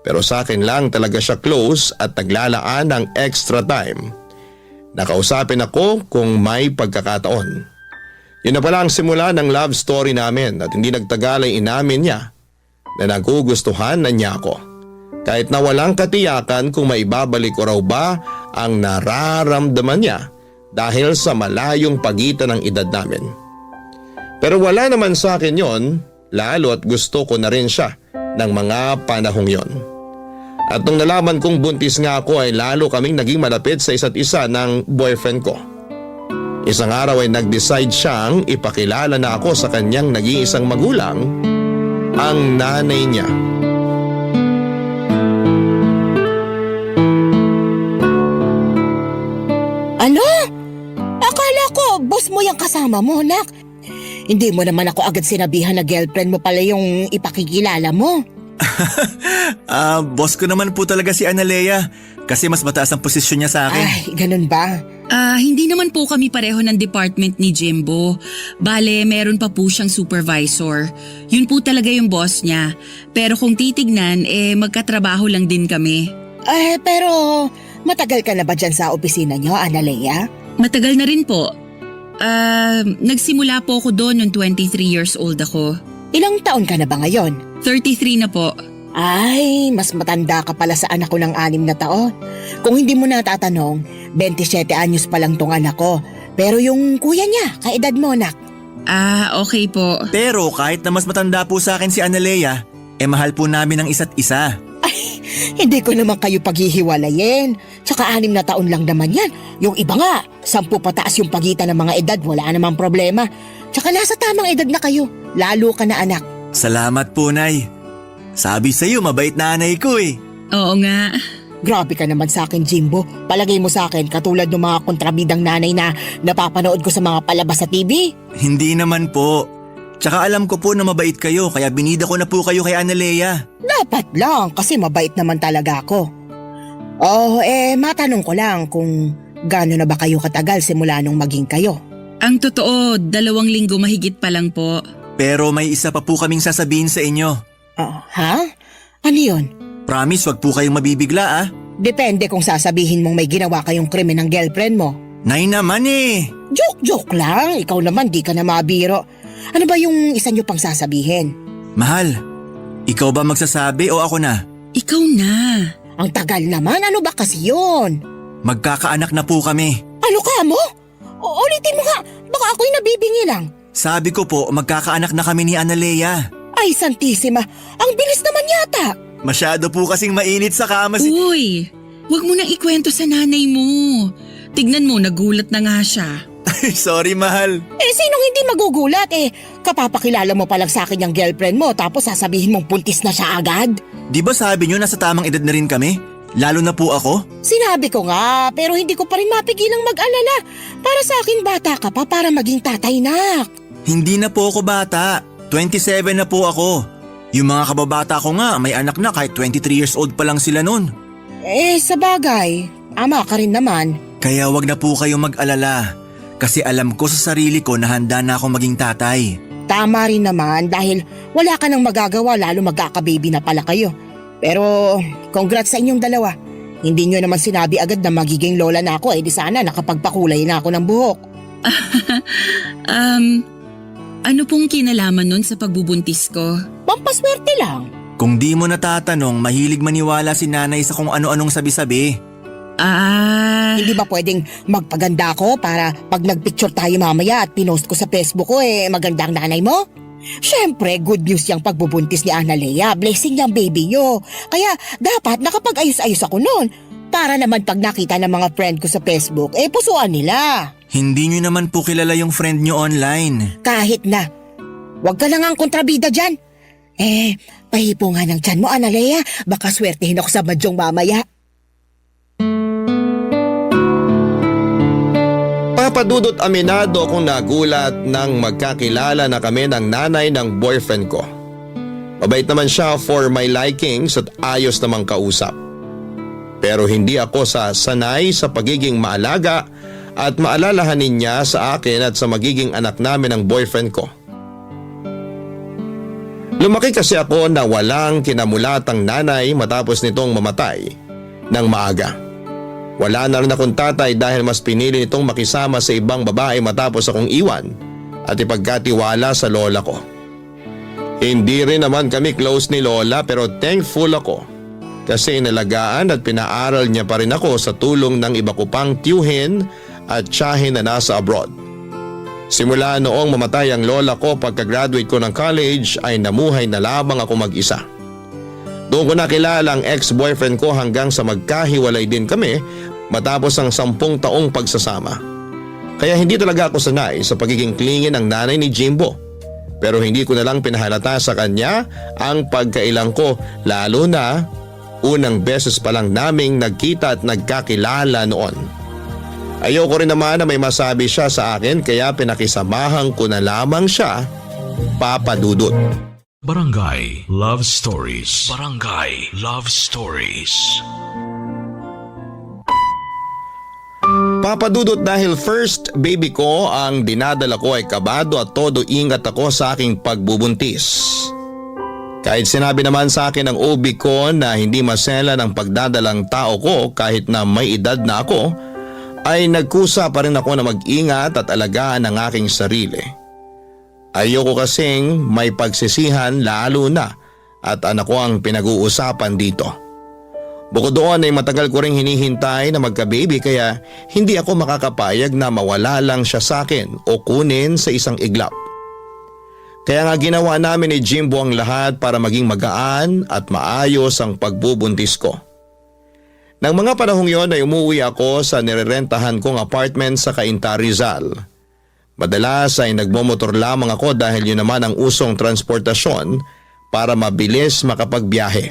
C: Pero sa akin lang talaga siya close at naglalaan ng extra time. Nakausapin ako kung may pagkakataon. Yun na pala ang simula ng love story namin at hindi nagtagal ay inamin niya na nagugustuhan na niya ako. Kahit na walang katiyakan kung maibabalik ko raw ba ang nararamdaman niya dahil sa malayong pagitan ng edad namin. Pero wala naman sa akin yon, lalo at gusto ko na rin siya ng mga panahong yon. At nung nalaman kong buntis nga ako ay lalo kaming naging malapit sa isa't isa ng boyfriend ko. Isang araw ay nag-decide siyang ipakilala na ako sa kanyang nag-iisang magulang, ang nanay niya.
H: Ano? Akala ko, boss mo yung kasama mo, nak. Hindi mo naman ako agad sinabihan na girlfriend mo pala yung ipakikilala mo.
F: Boss ko naman po talaga si Analea kasi mas mataas ang posisyon niya sa akin.
H: Ay, ganun ba?
E: Hindi naman po kami pareho ng department ni Jimbo. Bale, meron pa po siyang supervisor. Yun po talaga yung boss niya. Pero kung titignan, magkatrabaho lang din kami.
H: Pero matagal ka na ba dyan sa opisina niyo, Analea?
E: Matagal na rin po. Nagsimula po ako doon nung 23 years old ako.
H: Ilang taon ka na ba ngayon?
E: 33 na po.
H: Ay, mas matanda ka pala sa anak ko ng 6 na taon. Kung hindi mo natatanong, 27 anyos pa lang tong anak ko. Pero yung kuya niya, kaedad mo, nak.
E: Okay po.
F: Pero kahit na mas matanda po sa akin si Analea, mahal po namin ang isa't isa.
H: Hindi ko naman kayo paghihiwalayin. Tsaka 6 na taon lang naman yan. Yung iba nga, 10 pataas yung pagitan ng mga edad, wala namang problema. Tsaka nasa tamang edad na kayo, lalo ka na anak.
F: Salamat po, Nay. Sabi sa'yo, mabait na nanay ko eh.
E: Oo nga.
H: Grabe ka naman sa akin, Jimbo. Palagay mo sa akin katulad ng mga kontrabidang nanay na napapanood ko sa mga palabas sa TV.
F: Hindi naman po. Tsaka alam ko po na mabait kayo kaya binida ko na po kayo kay Analea.
H: Dapat lang kasi mabait naman talaga ako. Matanong ko lang kung gaano na ba kayo katagal simula nung maging kayo?
E: Ang totoo, 2 linggo mahigit pa lang po.
F: Pero may isa pa po kaming sasabihin sa inyo.
H: Ha? Ano yun?
F: Promise, wag po kayong mabibigla
H: Depende kung sasabihin mong may ginawa kayong krimen ng girlfriend mo.
F: Nay naman eh.
H: Joke lang. Ikaw naman di ka na mabiro. Ano ba yung isa nyo pang sasabihin?
F: Mahal, ikaw ba magsasabi o ako na?
E: Ikaw na.
H: Ang tagal naman. Ano ba kasi yun?
F: Magkakaanak na po kami.
H: Ano ka mo? Ulitin mo nga. Baka ako'y nabibingi lang.
F: Sabi ko po, magkakaanak na kami ni Analea.
H: Ay, Santissima. Ang bilis naman yata.
F: Masyado po kasing mainit sa kama si...
E: Uy, wag mo nang ikwento sa nanay mo. Tignan mo, nagulat na nga siya.
F: Sorry, mahal.
H: Sinong hindi magugulat kapapakilala mo pa lang sa akin yung girlfriend mo tapos sasabihin mong buntis na siya agad?
F: Di ba sabi nyo nasa tamang edad na rin kami? Lalo na po ako?
H: Sinabi ko nga, pero hindi ko pa rin mapigilang mag-alala. Para sa akin bata ka pa para maging tatay, nak.
F: Hindi na po ako bata. 27 na po ako. Yung mga kababata ko nga may anak na kahit 23 years old pa lang sila nun.
H: Sa bagay, ama ka rin naman.
F: Kaya wag na po kayong mag-alala. Kasi alam ko sa sarili ko na handa na akong maging tatay.
H: Tama rin naman dahil wala ka nang magagawa lalo magkaka-baby na pala kayo. Pero congrats sa inyong dalawa. Hindi nyo naman sinabi agad na magiging lola na ako di sana nakapagpakulay na ako ng buhok.
E: Ano pong kinalaman nun sa pagbubuntis ko?
H: Pampaswerte lang.
F: Kung di mo natatanong, mahilig maniwala si nanay sa kung ano-anong sabi-sabi.
H: Hindi ba pwedeng magpaganda ko para pag nagpicture tayo mamaya at pinost ko sa Facebook ko maganda ang nanay mo? Siyempre, good news yung pagbubuntis ni Analea. Blessing yung baby nyo. Kaya dapat nakapag-ayos-ayos ako noon. Para naman pag nakita ng mga friend ko sa Facebook, pusuan nila.
F: Hindi nyo naman po kilala yung friend nyo online.
H: Kahit na. Huwag ka lang ang kontrabida dyan. Pahipo nga ng tiyan mo, Analea. Baka swertehin ako sa badyong mamaya.
C: Papadudot aminado akong nagulat nang magkakilala na kami ng nanay ng boyfriend ko. Mabait naman siya for my likings at ayos namang kausap. Pero hindi ako sanay sa pagiging maalaga at maalalahanin niya sa akin at sa magiging anak namin ng boyfriend ko. Lumaki kasi ako na walang kinamulatang nanay matapos nitong mamatay ng maaga. Wala na rin akong tatay dahil mas pinili nitong makisama sa ibang babae matapos akong iwan at ipagkatiwala sa lola ko. Hindi rin naman kami close ni lola pero thankful ako kasi inalagaan at pinaaral niya pa rin ako sa tulong ng iba ko pang tiyuhin at tiyahin na nasa abroad. Simula noong mamatay ang lola ko pagka-graduate ko ng college ay namuhay na lamang ako mag-isa. Doon ko nakilala ang ex-boyfriend ko hanggang sa magkahiwalay din kami matapos ang 10 taong pagsasama. Kaya hindi talaga ako sanay sa pagiging clingy ng nanay ni Jimbo. Pero hindi ko na lang pinahalata sa kanya ang pagkailang ko lalo na unang beses pa lang naming nagkita at nagkakilala noon. Ayoko rin naman na may masabi siya sa akin kaya pinakisamahan ko na lamang siya, Papa Dudut.
A: Barangay Love Stories. Barangay Love Stories.
C: Papadudot, dahil first baby ko ang dinadala ko ay kabado at todo ingat ako sa aking pagbubuntis. Kahit sinabi naman sa akin ng OB ko na hindi masela ng pagdadalang tao ko kahit na may edad na ako, ay nagkusa pa rin ako na mag-ingat at alagaan ang aking sarili. Ayoko kasing may pagsisihan lalo na at anak ko ang pinag-uusapan dito. Bukod doon ay matagal ko ring hinihintay na magka-baby kaya hindi ako makakapayag na mawala lang siya sa akin o kunin sa isang iglap. Kaya nga ginawa namin ni Jimbo ang lahat para maging magaan at maayos ang pagbubuntis ko. Nang mga panahong yon ay umuwi ako sa nirerentahan kong apartment sa Cainta, Rizal. Madalas ay nagmomotor lamang ako dahil yun naman ang usong transportasyon para mabilis makapagbiyahe.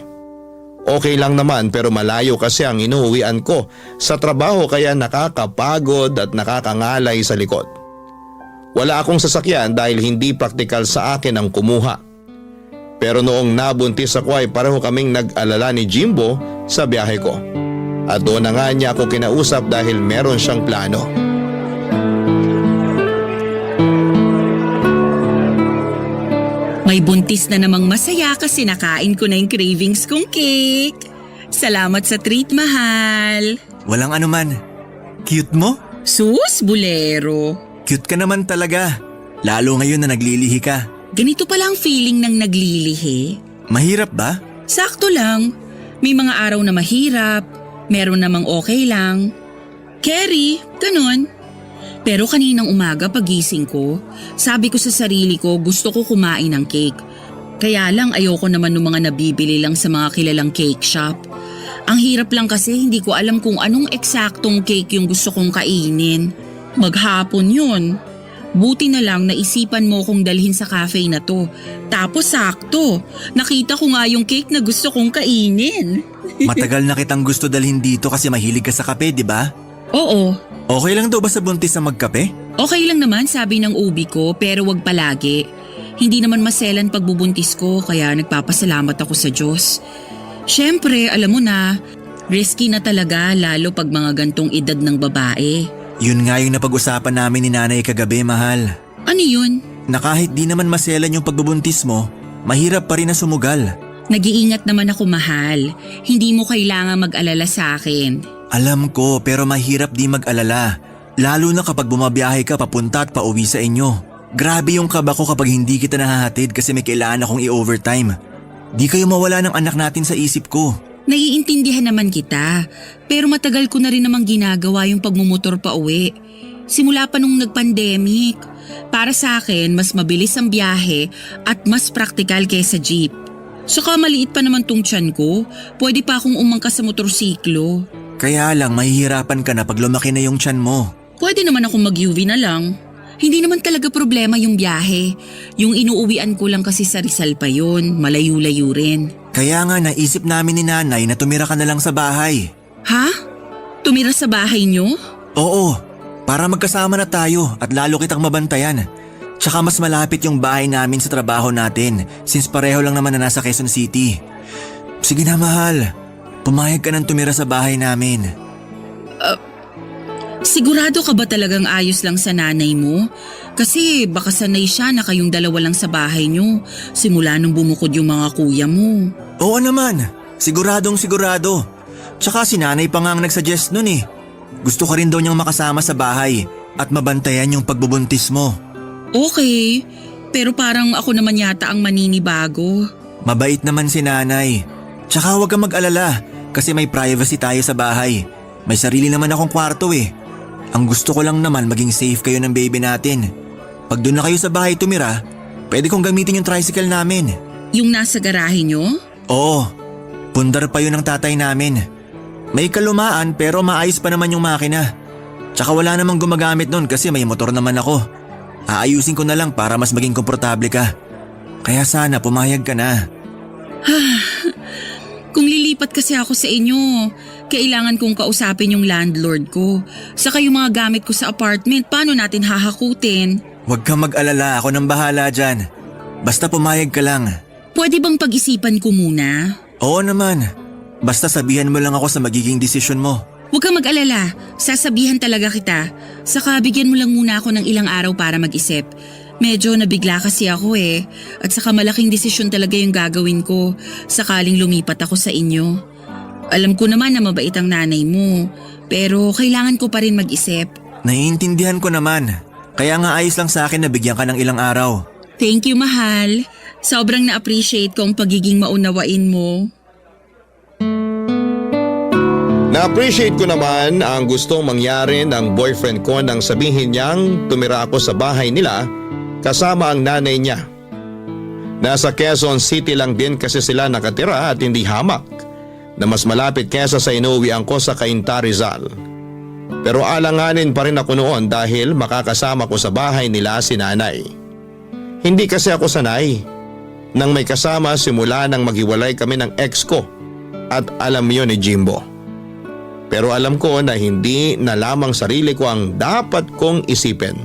C: Okay lang naman pero malayo kasi ang inuuwian ko sa trabaho kaya nakakapagod at nakakangalay sa likod. Wala akong sasakyan dahil hindi praktikal sa akin ang kumuha. Pero noong nabuntis ako ay pareho kaming nag-alala ni Jimbo sa biyahe ko. At doon na nga niya ako kinausap dahil meron siyang plano.
E: May buntis na namang masaya kasi nakain ko na yung cravings kong cake. Salamat sa treat, mahal.
F: Walang anuman. Cute mo?
E: Sus, bulero.
F: Cute ka naman talaga. Lalo ngayon na naglilihi ka.
E: Ganito pala ang feeling ng naglilihi.
F: Mahirap ba?
E: Sakto lang. May mga araw na mahirap, meron namang okay lang. Carry, ganun. Pero kaninang umaga pagising ko, sabi ko sa sarili ko gusto ko kumain ng cake. Kaya lang ayoko naman ng mga nabibili lang sa mga kilalang cake shop. Ang hirap lang kasi hindi ko alam kung anong eksaktong cake yung gusto kong kainin. Maghapon yun. Buti na lang naisipan mo kong dalhin sa cafe na to. Tapos sakto, nakita ko nga yung cake na gusto kong kainin.
F: Matagal na kitang gusto dalhin dito kasi mahilig ka sa kape, di ba?
E: Oo.
F: Okay lang daw ba sa buntis na magkape?
E: Okay lang naman sabi ng OB ko pero wag palagi. Hindi naman maselan pagbubuntis ko kaya nagpapasalamat ako sa Diyos. Siyempre, alam mo na, risky na talaga lalo pag mga gantong edad ng babae.
F: Yun nga yung napag-usapan namin ni nanay kagabi, mahal.
E: Ano yun?
F: Na kahit di naman maselan yung pagbubuntis mo, mahirap pa rin na sumugal.
E: Nag-iingat naman ako, mahal. Hindi mo kailangan mag-alala sa akin.
F: Alam ko pero mahirap di mag-alala. Lalo na kapag bumabiyahe ka papunta at pauwi sa inyo. Grabe yung kaba ko kapag hindi kita nahahatid kasi may kailangan akong i-overtime. Di kayo mawala ng anak natin sa isip ko.
E: Naiintindihan naman kita. Pero matagal ko na rin namang ginagawa yung pagmumotor pa uwi. Simula pa nung nag-pandemic. Para sa akin, mas mabilis ang biyahe at mas praktikal kaysa jeep. Saka maliit pa naman tong tiyan ko. Pwede pa akong umangkas sa motorsiklo.
F: Kaya lang mahihirapan ka na pag lumaki na yung tiyan mo.
E: Pwede naman akong mag-UV na lang. Hindi naman talaga problema yung biyahe. Yung inuuwian ko lang kasi sa Rizal pa yun, malayo-layo rin.
F: Kaya nga naisip namin ni nanay na tumira ka na lang sa bahay.
E: Ha? Tumira sa bahay nyo?
F: Oo, para magkasama na tayo at lalo kitang mabantayan. Tsaka mas malapit yung bahay namin sa trabaho natin since pareho lang naman na nasa Quezon City. Sige na, mahal. Pumayag ka nang tumira sa bahay namin.
E: Sigurado ka ba talagang ayos lang sa nanay mo? Kasi baka sanay siya na kayong dalawa lang sa bahay nyo simula nung bumukod yung mga kuya mo.
F: Oo naman, siguradong sigurado. Tsaka si nanay pa nga ang nagsuggest nun eh. Gusto ka rin daw niyang makasama sa bahay at mabantayan yung pagbubuntis mo.
E: Okay, pero parang ako naman yata ang maninibago.
F: Mabait naman si nanay. Tsaka huwag kang mag-alala kasi may privacy tayo sa bahay. May sarili naman akong kwarto eh. Ang gusto ko lang naman maging safe kayo ng baby natin. Pag doon na kayo sa bahay tumira, pwede kong gamitin yung tricycle namin.
E: Yung nasa garahe nyo?
F: Oo, pundar pa yun ng tatay namin. May kalumaan pero maayos pa naman yung makina. Tsaka wala namang gumagamit nun kasi may motor naman ako. Aayusin ko na lang para mas maging komportable ka. Kaya sana pumayag ka na.
E: Kung lilipat kasi ako sa inyo, kailangan kong kausapin yung landlord ko. Saka yung mga gamit ko sa apartment, paano natin hahakutin?
F: Huwag kang mag-alala, ako nang bahala dyan. Basta pumayag ka lang.
E: pwede bang pag-isipan ko muna?
F: Oo naman. Basta sabihan mo lang ako sa magiging desisyon mo.
E: Huwag kang mag-alala, sasabihan talaga kita. Saka bigyan mo lang muna ako ng ilang araw para mag-isip. Medyo nabigla kasi ako eh. At saka malaking desisyon talaga yung gagawin ko sakaling lumipat ako sa inyo. Alam ko naman na mabait ang nanay mo, pero kailangan ko pa rin mag-isip.
F: Naiintindihan ko naman. Kaya nga ayos lang sa akin na bigyan ka ng ilang araw.
E: Thank you, mahal. Sobrang na-appreciate ko ang pagiging maunawain mo.
C: Na-appreciate ko naman ang gustong mangyari ng boyfriend ko nang sabihin niyang tumira ako sa bahay nila kasama ang nanay niya. Nasa Quezon City lang din kasi sila nakatira at hindi hamak na mas malapit kesa sa inuwian ko sa Cainta, Rizal. Pero alanganin pa rin ako noon dahil makakasama ko sa bahay nila si nanay. Hindi kasi ako sanay nang may kasama simula nang maghiwalay kami ng ex ko at alam yun ni Jimbo. Pero alam ko na hindi na lamang sarili ko ang dapat kong isipin.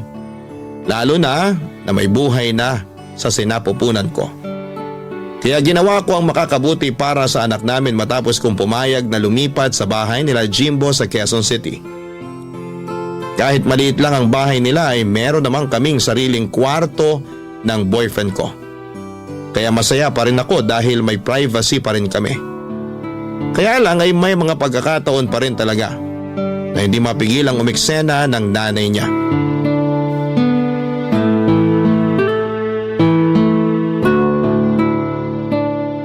C: Lalo na may buhay na sa sinapupunan ko. Kaya ginawa ko ang makakabuti para sa anak namin matapos kong pumayag na lumipat sa bahay nila Jimbo sa Quezon City. Kahit maliit lang ang bahay nila ay meron namang kaming sariling kwarto ng boyfriend ko. Kaya masaya pa rin ako dahil may privacy pa rin kami. Kaya lang ay may mga pagkakataon pa rin talaga na hindi mapigilang umiksena ng nanay niya.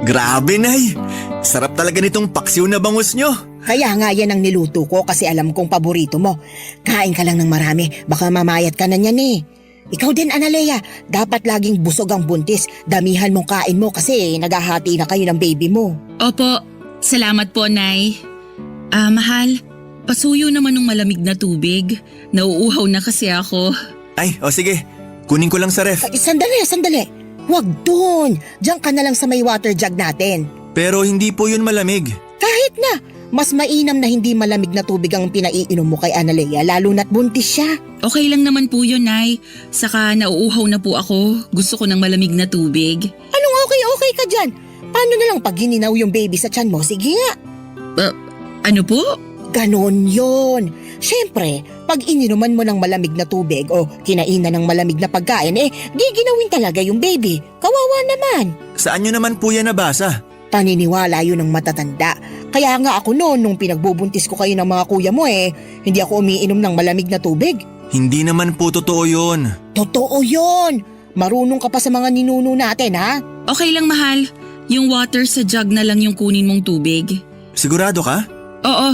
F: Grabe, Nay! Sarap talaga nitong paksiw na bangus nyo.
H: Kaya nga yan ang niluto ko kasi alam kong paborito mo. Kain ka lang ng marami, baka mamayat ka na niyan eh. Ikaw din, Analea, dapat laging busog ang buntis. Damihan mong kain mo kasi naghahati na kayo ng baby mo.
E: Opo, salamat po, Nay. Mahal, pasuyo naman ng malamig na tubig. Nauuhaw na kasi ako.
F: Ay, o sige. Kunin ko lang sa ref.
H: Ay, sandali. Huwag dun. Diyan ka na lang sa may water jug natin.
F: Pero hindi po yun malamig.
H: Kahit na, mas mainam na hindi malamig na tubig ang pinaiinom mo kay Analea lalo na't buntis siya.
E: Okay lang naman po yun, Nay. Saka nauuhaw na po ako. Gusto ko ng malamig na tubig.
H: Anong okay ka dyan? Paano na lang pag gininaw yung baby sa tiyan mo? Sige nga.
E: Ano po?
H: Ganon yon. Siyempre, pag ininuman mo ng malamig na tubig o kinainan ng malamig na pagkain, di ginawin talaga yung baby. Kawawa naman.
F: Saan nyo naman po yan nabasa?
H: Paniniwala yun ng matatanda. Kaya nga ako noon nung pinagbubuntis ko kayo ng mga kuya mo hindi ako umiinom ng malamig na tubig.
F: Hindi naman po totoo yun.
H: Totoo yun. Marunong ka pa sa mga ninuno natin, ha?
E: Okay lang, mahal. Yung water sa jug na lang yung kunin mong tubig.
F: Sigurado ka?
E: Oo.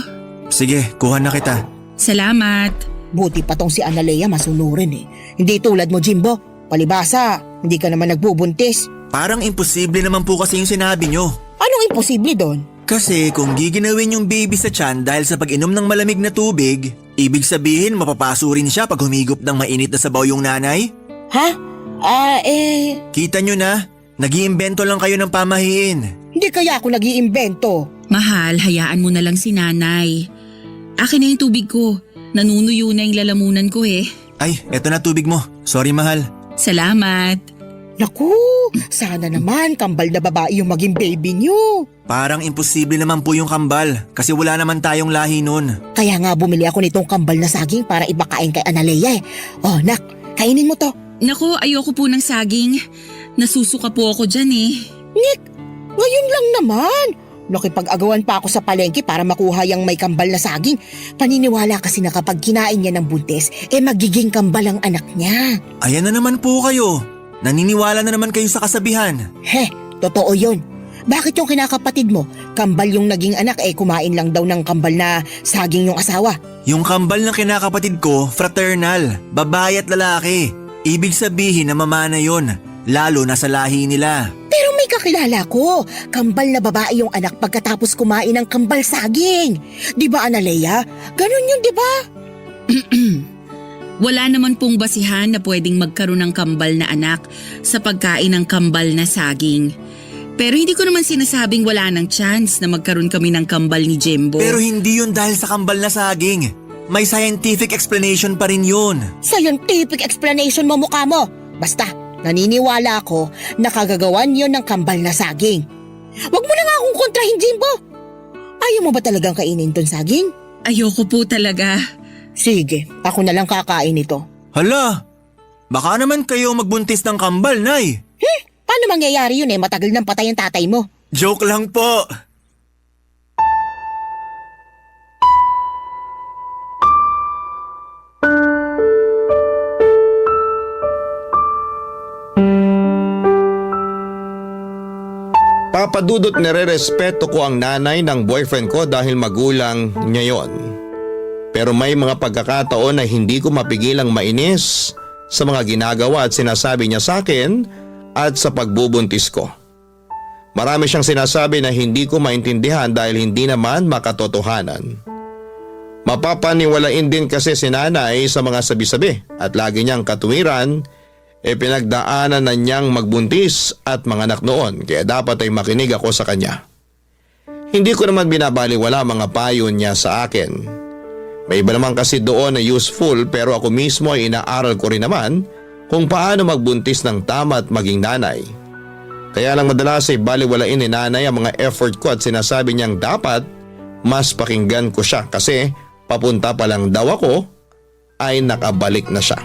F: Sige, kuha na kita.
E: Salamat.
H: Buti pa tong si Analea masunurin Hindi tulad mo, Jimbo. Palibasa, hindi ka naman nagbubuntis.
F: Parang imposible naman po kasi yung sinabi nyo.
H: Anong imposible doon?
F: Kasi kung giginawin yung baby sa tiyan dahil sa pag-inom ng malamig na tubig, ibig sabihin mapapaso rin siya pag humigop ng mainit na sabaw yung nanay?
H: Ha?
F: Kita nyo na, nag-iimbento lang kayo ng pamahiin.
H: Hindi kaya ako nag-iimbento.
E: Mahal, hayaan mo na lang si nanay. Akin na yung tubig ko. Nanunuyo na yung lalamunan ko
F: Ay, eto na tubig mo. Sorry, mahal.
E: Salamat.
H: Naku, sana naman kambal na babae yung maging baby niyo.
F: Parang imposible naman po yung kambal kasi wala naman tayong lahi nun.
H: Kaya nga bumili ako nitong kambal na saging para ipakain kay Analea Oh, nak, kainin mo to.
E: Naku, ayoko po ng saging. Nasusuka po ako dyan
H: Nick, ngayon lang naman. Nakipag-agawan pa ako sa palengke para makuha yung may kambal na saging. Paniniwala kasi na kapag kinain niya ng buntis, magiging kambal ang anak niya.
F: Ayan na naman po kayo. Naniniwala na naman kayo sa kasabihan.
H: Totoo yun. Bakit yung kinakapatid mo, kambal yung naging anak kumain lang daw ng kambal na saging yung asawa?
F: Yung kambal ng kinakapatid ko, fraternal, babae at lalaki. Ibig sabihin na mamana yun, lalo na sa lahi nila.
H: Pero may kakilala ko, kambal na babae yung anak pagkatapos kumain ng kambal saging. Di ba, Analea? Ganun yun, di ba?
E: Wala naman pong basihan na pwedeng magkaroon ng kambal na anak sa pagkain ng kambal na saging. Pero hindi ko naman sinasabing wala ng chance na magkaroon kami ng kambal ni Jimbo.
F: Pero hindi yun dahil sa kambal na saging. May scientific explanation pa rin yun.
H: Scientific explanation mo mukha mo. Basta, Naniniwala ako na kagagawan yon ng kambal na saging. Huwag mo na nga akong kontrahin, Jimbo. Ayaw mo ba talagang kainin ton saging?
E: Ayoko po talaga.
H: Sige, ako na lang kakain ito.
F: Hala, baka naman kayo magbuntis ng kambal, Nay.
H: Paano mangyayari yun matagal nang patay ang tatay mo?
F: Joke lang po.
C: Papadudot nire-respeto ko ang nanay ng boyfriend ko dahil magulang niya yon. Pero may mga pagkakataon na hindi ko mapigilang mainis sa mga ginagawa at sinasabi niya sa akin at sa pagbubuntis ko. Marami siyang sinasabi na hindi ko maintindihan dahil hindi naman makatotohanan. Mapapaniwalain din kasi si nanay sa mga sabi-sabi at lagi niyang katuwiran pinagdaanan na niyang magbuntis at manganak noon kaya dapat ay makinig ako sa kanya. Hindi ko naman binabaliwala mga payo niya sa akin. May iba naman kasi doon na useful pero ako mismo ay inaaral ko rin naman kung paano magbuntis ng tama at maging nanay. Kaya lang madalas ay baliwalain ni nanay ang mga effort ko at sinasabi niyang dapat mas pakinggan ko siya kasi papunta pa lang daw ako ay nakabalik na siya.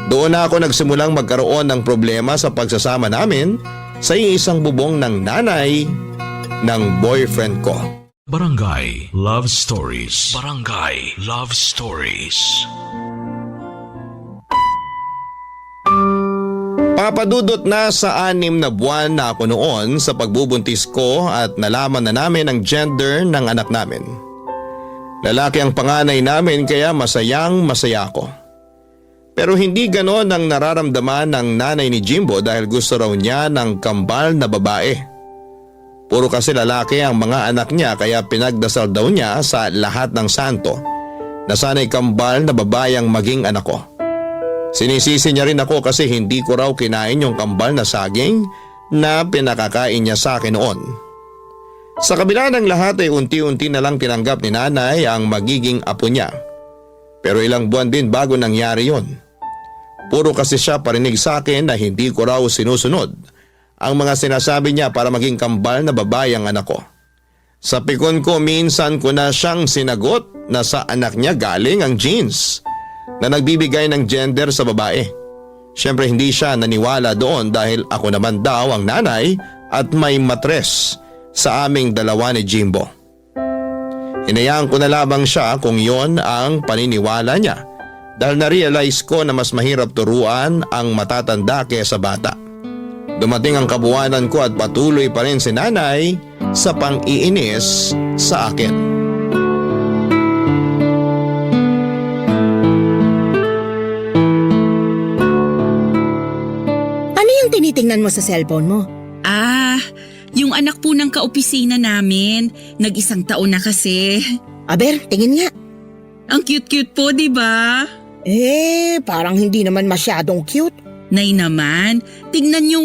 C: Doon na ako nagsimulang magkaroon ng problema sa pagsasama namin sa isang bubong ng nanay ng boyfriend ko.
A: Barangay Love Stories. Barangay Love Stories.
C: Papadudot na sa 6 na buwan na ako noon sa pagbubuntis ko at nalaman na namin ang gender ng anak namin. Lalaki ang panganay namin kaya masayang masaya ako. Pero hindi ganon ang nararamdaman ng nanay ni Jimbo dahil gusto raw niya ng kambal na babae. Puro kasi lalaki ang mga anak niya kaya pinagdasal daw niya sa lahat ng santo na sana'y kambal na babae ang maging anak ko. Sinisisi niya rin ako kasi hindi ko raw kinain yung kambal na saging na pinakakain niya sa akin noon. Sa kabila ng lahat ay unti-unti na lang tinanggap ni nanay ang magiging apo niya. Pero ilang buwan din bago nangyari yon. Puro kasi siya parinig sa akin na hindi ko raw sinusunod ang mga sinasabi niya para maging kambal na babae ang anak ko. Sa pikon ko minsan ko na siyang sinagot na sa anak niya galing ang genes na nagbibigay ng gender sa babae. Siyempre hindi siya naniwala doon dahil ako naman daw ang nanay at may matres sa aming dalawa ni Jimbo. Hinayaan ko na lamang siya kung yon ang paniniwala niya dahil na-realize ko na mas mahirap turuan ang matatanda kaysa bata. Dumating ang kabuwanan ko at patuloy pa rin si nanay sa pang-iinis sa akin.
H: Ano yung tinitingnan mo sa cellphone mo?
E: Yung anak po ng kaopisina namin. Nag-1 taon na kasi.
H: Aber, tingin nga.
E: Ang cute-cute po, di ba?
H: Parang hindi naman masyadong cute.
E: Nay naman, tignan niyo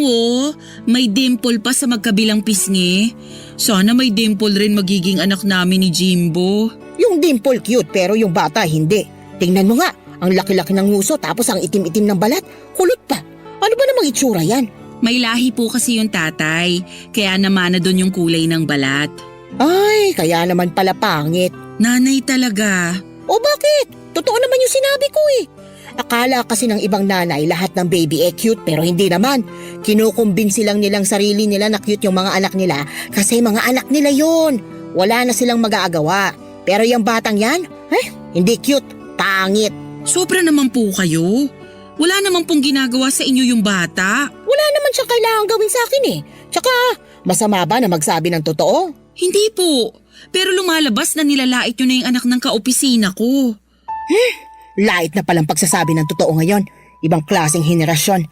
E: may dimple pa sa magkabilang pisngi. Sana may dimple rin magiging anak namin ni Jimbo.
H: Yung dimple cute pero yung bata hindi. Tingnan mo nga, ang laki-laki ng nguso tapos ang itim-itim ng balat. Kulot pa. Ano ba namang itsura yan?
E: May lahi po kasi yung tatay, kaya namana doon yung kulay ng balat.
H: Ay, kaya naman pala pangit.
E: Nanay talaga.
H: O bakit? Totoo naman yung sinabi ko Akala kasi ng ibang nanay lahat ng baby cute pero hindi naman. Kinukumbinsi lang nilang sarili nila na cute yung mga anak nila kasi mga anak nila yun. Wala na silang mag-aagawa. Pero yung batang yan, hindi cute, pangit.
E: Sobra naman po kayo. Wala naman pong ginagawa sa inyo yung bata.
H: Wala naman siyang kailangan gawin sa akin Tsaka, masama ba na magsabi ng totoo?
E: Hindi po. Pero lumalabas na nilalait nyo na yung anak ng kaopisina ko.
H: Lait na palang pagsasabi ng totoo ngayon. Ibang klaseng henerasyon.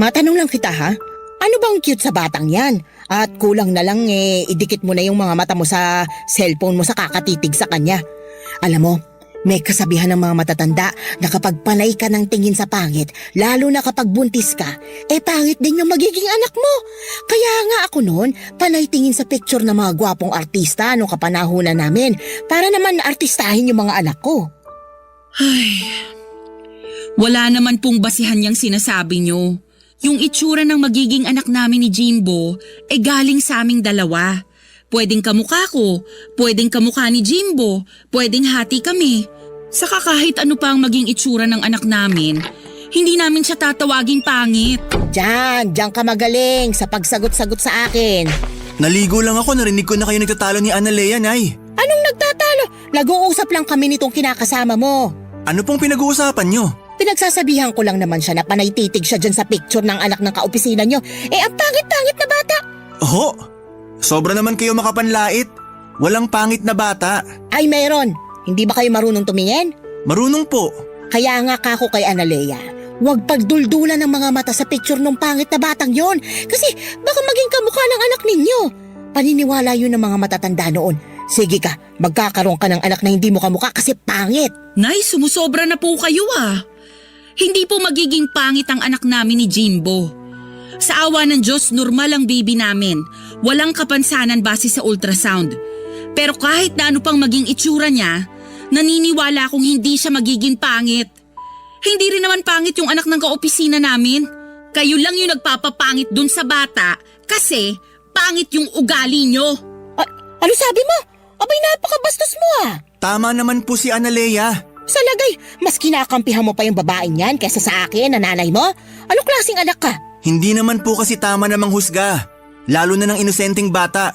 H: Matanong lang kita ha. Ano bang cute sa batang yan? At kulang na lang idikit mo na yung mga mata mo sa cellphone mo sa kakatitig sa kanya. Alam mo, may kasabihan ng mga matatanda na kapag panay ka ng tingin sa pangit, lalo na kapag buntis ka, pangit din yung magiging anak mo. Kaya nga ako noon, panay tingin sa picture ng mga gwapong artista noong kapanahunan namin para naman artistahin yung mga anak ko.
E: Ay, Wala naman pong basihan yung sinasabi nyo. Yung itsura ng magiging anak namin ni Jimbo galing sa aming dalawa. Pwedeng kamukha ko, pwedeng kamukha ni Jimbo, pwedeng hati kami. Saka kahit ano pa ang maging itsura ng anak namin, hindi namin siya tatawaging pangit.
H: Diyan ka magaling sa pagsagot-sagot sa akin.
F: Naligo lang ako, narinig ko na kayo nagtatalo ni Analea, Nay.
H: Anong nagtatalo? Nag-uusap lang kami nitong kinakasama mo.
F: Ano pong pinag-uusapan nyo?
H: Pinagsasabihan ko lang naman siya na panay titig siya dyan sa picture ng anak ng kaopisina nyo. Ang pangit-pangit na bata.
F: Oho, sobra naman kayo makapanlait. Walang pangit na bata.
H: Ay meron. Hindi ba kayo marunong tumingin?
F: Marunong po.
H: Kaya nga kako kay Analea, huwag pagduldulan ng mga mata sa picture ng pangit na batang yon. Kasi baka maging kamukha ng anak ninyo. Paniniwala yun ng mga matatanda noon. Sige ka, magkakaroon ka ng anak na hindi mo kamukha kasi pangit.
E: Nay, sumusobra na po kayo Hindi po magiging pangit ang anak namin ni Jimbo. Sa awa ng Diyos, normal ang baby namin. Walang kapansanan base sa ultrasound. Pero kahit na ano pang maging itsura niya, naniniwala akong hindi siya magiging pangit. Hindi rin naman pangit yung anak ng kaopisina namin. Kayo lang yung nagpapapangit dun sa bata kasi pangit yung ugali nyo.
H: Ano sabi mo? Abay napakabastos mo
F: Tama naman po si Analea.
H: Sa lagay, mas kinakampihan mo pa yung babaeng yan kaysa sa akin na nanay mo? Ano klaseng anak ka?
F: Hindi naman po kasi tama namang husga. Lalo na ng inosenteng bata.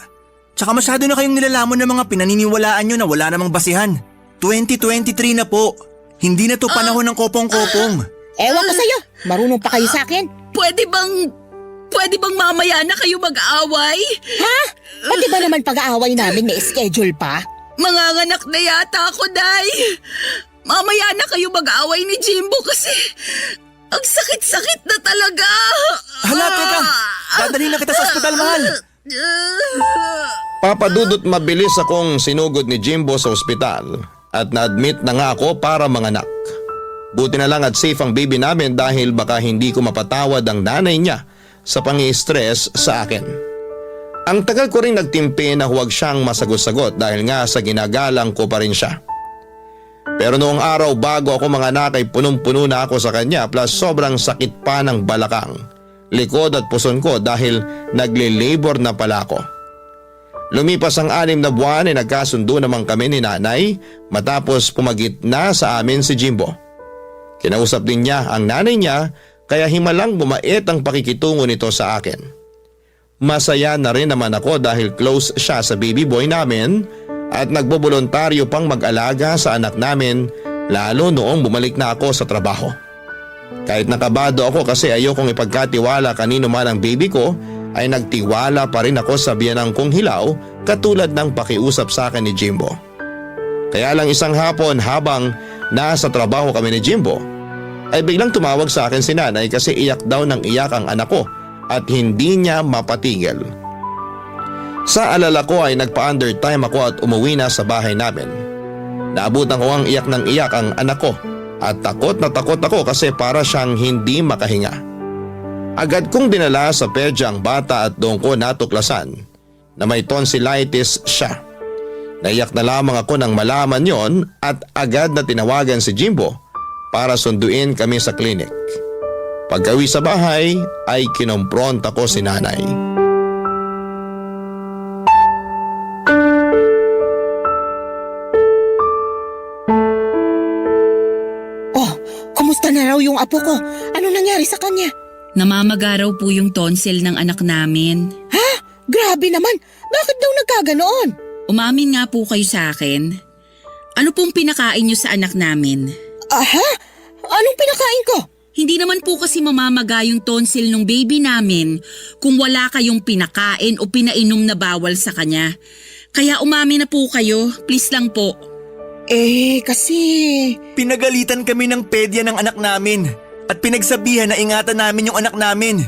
F: Tsaka masyado na kayong nilalamon ng mga pinaniniwalaan nyo na wala namang basihan. 2023 na po. Hindi na to panahon ng kopong-kopong.
H: Ewan ko sa'yo. Marunong pa kayo sa akin.
E: Pwede bang mamaya na kayo mag-away?
H: Ha? Pati ba naman pag-aaway namin may schedule pa?
E: Manganganak na yata ako, Day. Mamaya na kayo mag-away ni Jimbo kasi ang sakit-sakit na talaga.
F: Hala, teka. Dadalhin na kita sa ospital, mahal.
C: Papadudot mabilis akong sinugod ni Jimbo sa ospital at na-admit na nga ako para manganak. Buti na lang at safe ang baby namin dahil baka hindi ko mapatawad ang nanay niya sa pangi-stress sa akin. Ang tagal ko rin nagtimpi na huwag siyang masagot-sagot dahil nga sa ginagalang ko pa rin siya. Pero noong araw bago ako manganak ay punong-puno na ako sa kanya plus sobrang sakit pa ng balakang, likod at puson ko dahil nagle-labor na pala ako. Lumipas ang 6 na buwan ay nagkasundo naman kami ni nanay matapos pumagitna sa amin si Jimbo. Kinausap din niya ang nanay niya kaya himalang bumait ang pakikitungo nito sa akin. Masaya na rin naman ako dahil close siya sa baby boy namin at nagbobolontaryo pang mag-alaga sa anak namin lalo noong bumalik na ako sa trabaho. Kahit nakabado ako kasi ayokong ipagkatiwala kanino man ang baby ko, ay nagtiwala pa rin ako sa biyanang kong hilaw katulad ng pakiusap sa akin ni Jimbo. Kaya lang isang hapon habang nasa trabaho kami ni Jimbo, ay biglang tumawag sa akin si nanay kasi iyak daw ng iyak ang anak ko at hindi niya mapatigil. Sa alala ko ay nagpa-undertime ako at umuwi na sa bahay namin. Naabutan ko ang iyak ng iyak ang anak ko at takot na takot ako kasi para siyang hindi makahinga. Agad kong dinala sa pedya ang bata at doon ko natuklasan na may tonsillitis siya. Naiyak na lamang ako nang malaman yon at agad na tinawagan si Jimbo para sunduin kami sa klinik. Pagkawi sa bahay ay kinompronta ko si nanay.
H: Oh, kumusta na raw yung apo ko? Anong nangyari sa kanya?
E: Namamagaraw po yung tonsil ng anak namin.
H: Ha? Grabe naman. Bakit daw nagkaganoon?
E: Umamin nga po kayo sa akin. Ano pong pinakain niyo sa anak namin?
H: Aha? Anong pinakain ko?
E: Hindi naman po kasi mamamaga yung tonsil ng baby namin kung wala kayong pinakain o pinainom na bawal sa kanya. Kaya umamin na po kayo, please lang po.
H: Kasi...
F: Pinagalitan kami ng pedya ng anak namin at pinagsabihan na ingatan namin yung anak namin.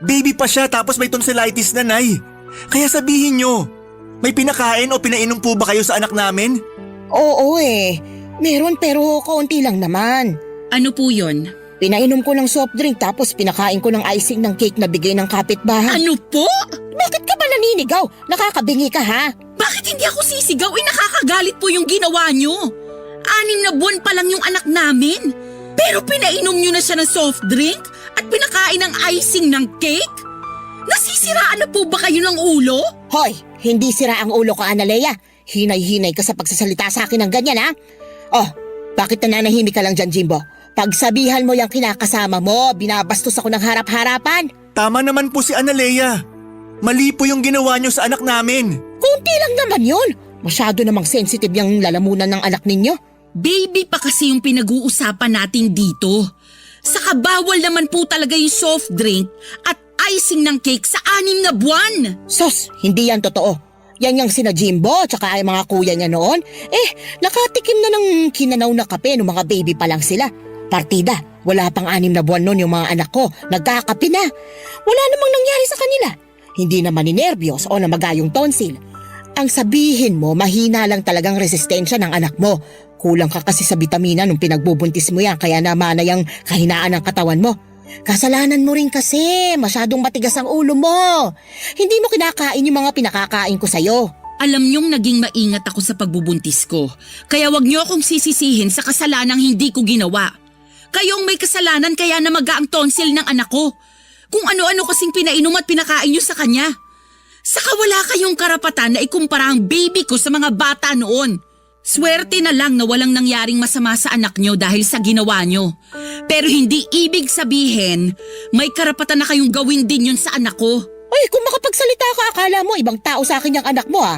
F: Baby pa siya tapos may tonsillitis na, Nay. Kaya sabihin nyo, may pinakain o pinainom po ba kayo sa anak namin?
H: Oo meron pero kaunti lang naman.
E: Ano po yon?
H: Pinainom ko ng soft drink tapos pinakain ko ng icing ng cake na bigay ng kapitbahay.
E: Ano po?
H: Bakit ka ba naninigaw? Nakakabingi ka ha?
E: Bakit hindi ako sisigaw? Nakakagalit po yung ginawa nyo. 6 na buwan pa lang yung anak namin. Pero pinainom nyo na siya ng soft drink at pinakain ng icing ng cake? Nasisiraan na po ba kayo ng ulo?
H: Hoy, hindi sira ang ulo ko, Analea. Hinay-hinay ka sa pagsasalita sa akin ng ganyan, ha? Oh, bakit nananahimik ka lang dyan, Jimbo? Pagsabihan mo yung kinakasama mo, binabastos ako ng harap-harapan.
F: Tama naman po si Analea. Mali po yung ginawa niyo sa anak namin.
H: Kunti lang naman yun. Masyado namang sensitive yung lalamunan ng anak ninyo.
E: Baby pa kasi yung pinag-uusapan natin dito. Saka bawal naman po talaga yung soft drink at icing ng cake sa 6 na buwan.
H: Sus, hindi yan totoo. Yan yung sina Jimbo tsaka ay mga kuya niya noon. Nakatikim na ng kinanaw na kape nung mga baby pa lang sila. Partida, wala pang 6 na buwan noon yung mga anak ko. Nagkakape na. Wala namang nangyari sa kanila. Hindi naman ninervyos o namagayong tonsil. Ang sabihin mo, mahina lang talagang resistensya ng anak mo. Kulang ka kasi sa bitamina nung pinagbubuntis mo yan kaya namanay ang kahinaan ng katawan mo. Kasalanan mo rin kasi, masyadong matigas ang ulo mo. Hindi mo kinakain yung mga pinakakain ko sa'yo.
E: Alam niyong naging maingat ako sa pagbubuntis ko. Kaya wag niyo akong sisisihin sa kasalanang hindi ko ginawa. Kayong may kasalanan kaya namaga ang tonsil ng anak ko. Kung ano-ano kasing pinainom at pinakain niyo sa kanya. Saka wala kayong karapatan na ikumpara ang baby ko sa mga bata noon. Swerte na lang na walang nangyaring masama sa anak niyo dahil sa ginawa niyo. Pero hindi ibig sabihin, may karapatan na kayong gawin din yun sa anak ko.
H: Ay, kung makapagsalita ka, akala mo ibang tao sa akin yung anak mo, ha?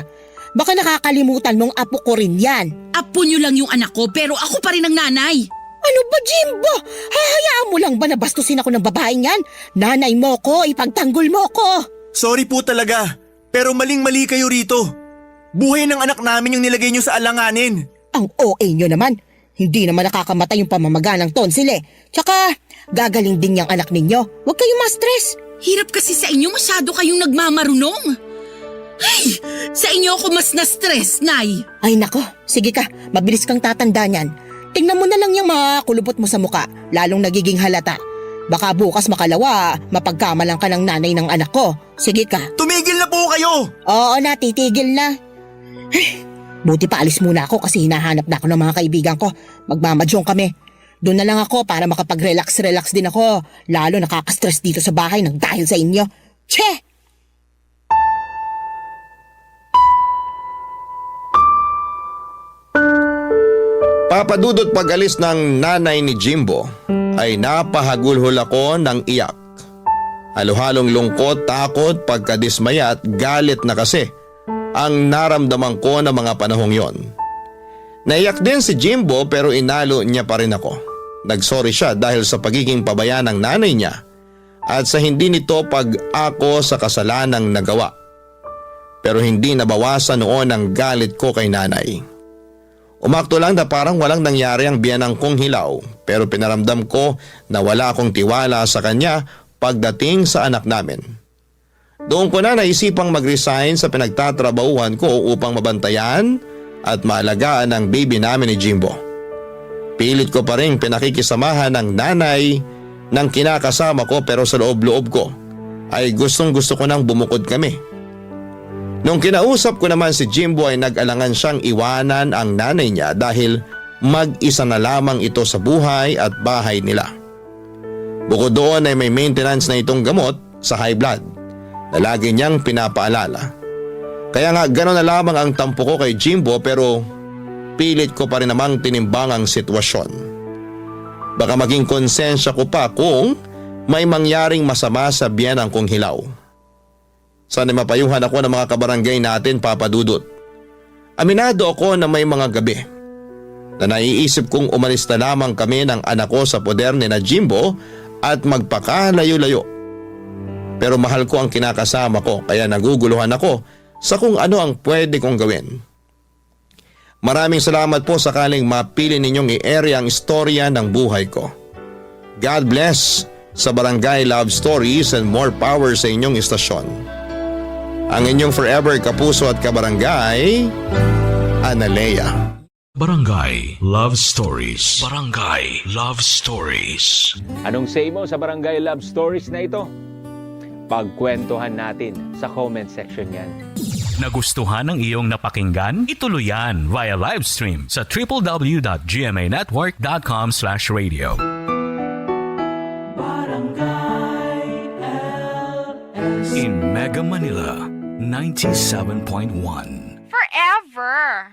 H: Baka nakakalimutan mong apo ko rin yan.
E: Apo niyo lang yung anak ko pero ako pa rin ang nanay.
H: Ano ba, Jimbo? Hahayaan mo lang ba na bastusin ako ng babaeng yan? Nanay mo ko, ipagtanggol mo ko.
F: Sorry po talaga, pero maling-mali kayo rito. Buhay ng anak namin yung nilagay niyo sa alanganin.
H: Ang OA nyo naman. Hindi naman nakakamatay yung pamamaga ng tonsil eh. Tsaka, gagaling din yung anak ninyo. Huwag kayong ma-stress.
E: Hirap kasi sa inyo, masyado kayong nagmamarunong. Ay, sa inyo ako mas na-stress, Nay.
H: Ay nako, sige ka, mabilis kang tatanda niyan. Tingnan mo na lang yung mga kulubot mo sa muka, lalong nagiging halata. Baka bukas makalawa, mapagkamalang ka ng nanay ng anak ko. Sige ka.
F: Tumigil na po kayo!
H: Oo na, titigil na. Buti pa alis muna ako kasi hinahanap na ako ng mga kaibigan ko. Magmamadyong kami. Doon na lang ako para makapag-relax din ako. Lalo nakaka-stress dito sa bahay nang dahil sa inyo. Che!
C: Papadudot pag-alis ng nanay ni Jimbo ay napahagulhol ako ng iyak. Halo-halong lungkot, takot, pagkadismaya at galit na kasi ang naramdaman ko na mga panahong yon. Naiyak din si Jimbo pero inalo niya pa rin ako. Nagsorry siya dahil sa pagiging pabaya ng nanay niya at sa hindi nito pag-ako sa kasalanang nagawa. Pero hindi nabawasan noon ang galit ko kay nanay. Umakto lang na parang walang nangyari ang biyanang kong hilaw pero pinaramdam ko na wala akong tiwala sa kanya pagdating sa anak namin. Doon ko na naisipang mag-resign sa pinagtatrabahuhan ko upang mabantayan at maalagaan ang baby namin ni Jimbo. Pilit ko pa rin pinakikisamahan ng nanay ng kinakasama ko pero sa loob-loob ko ay gustong-gusto ko nang bumukod kami. Nung kinausap ko naman si Jimbo ay nag-alangan siyang iwanan ang nanay niya dahil mag-isa na lamang ito sa buhay at bahay nila. Bukod doon ay may maintenance na itong gamot sa high blood na lagi niyang pinapaalala. Kaya nga gano'n na lamang ang tampo ko kay Jimbo pero pilit ko pa rin namang tinimbang ang sitwasyon. Baka maging konsensya ko pa kung may mangyaring masama sa biyanang kong hilaw. Sana mapayuhan ako ng mga kabarangay natin, Papa Dudut. Aminado ako na may mga gabi na naiisip kong umalis na lamang kami ng anak ko sa poder ni na Jimbo at magpakalayo-layo. Pero mahal ko ang kinakasama ko kaya naguguluhan ako sa kung ano ang pwede kong gawin. Maraming salamat po sakaling mapili ninyong i-area ang istorya ng buhay ko. God bless sa Barangay Love Stories and more power sa inyong istasyon. Ang inyong forever kapuso at kabarangay, Analea.
A: Barangay Love Stories. Barangay Love Stories.
G: Anong say mo sa Barangay Love Stories na ito? Pagkwentuhan natin sa comment section yan.
A: Nagustuhan ng iyong napakinggan? Ituloy yan via live stream sa www.gmanetwork.com/radio. In Mega Manila, 97.1.
I: Forever.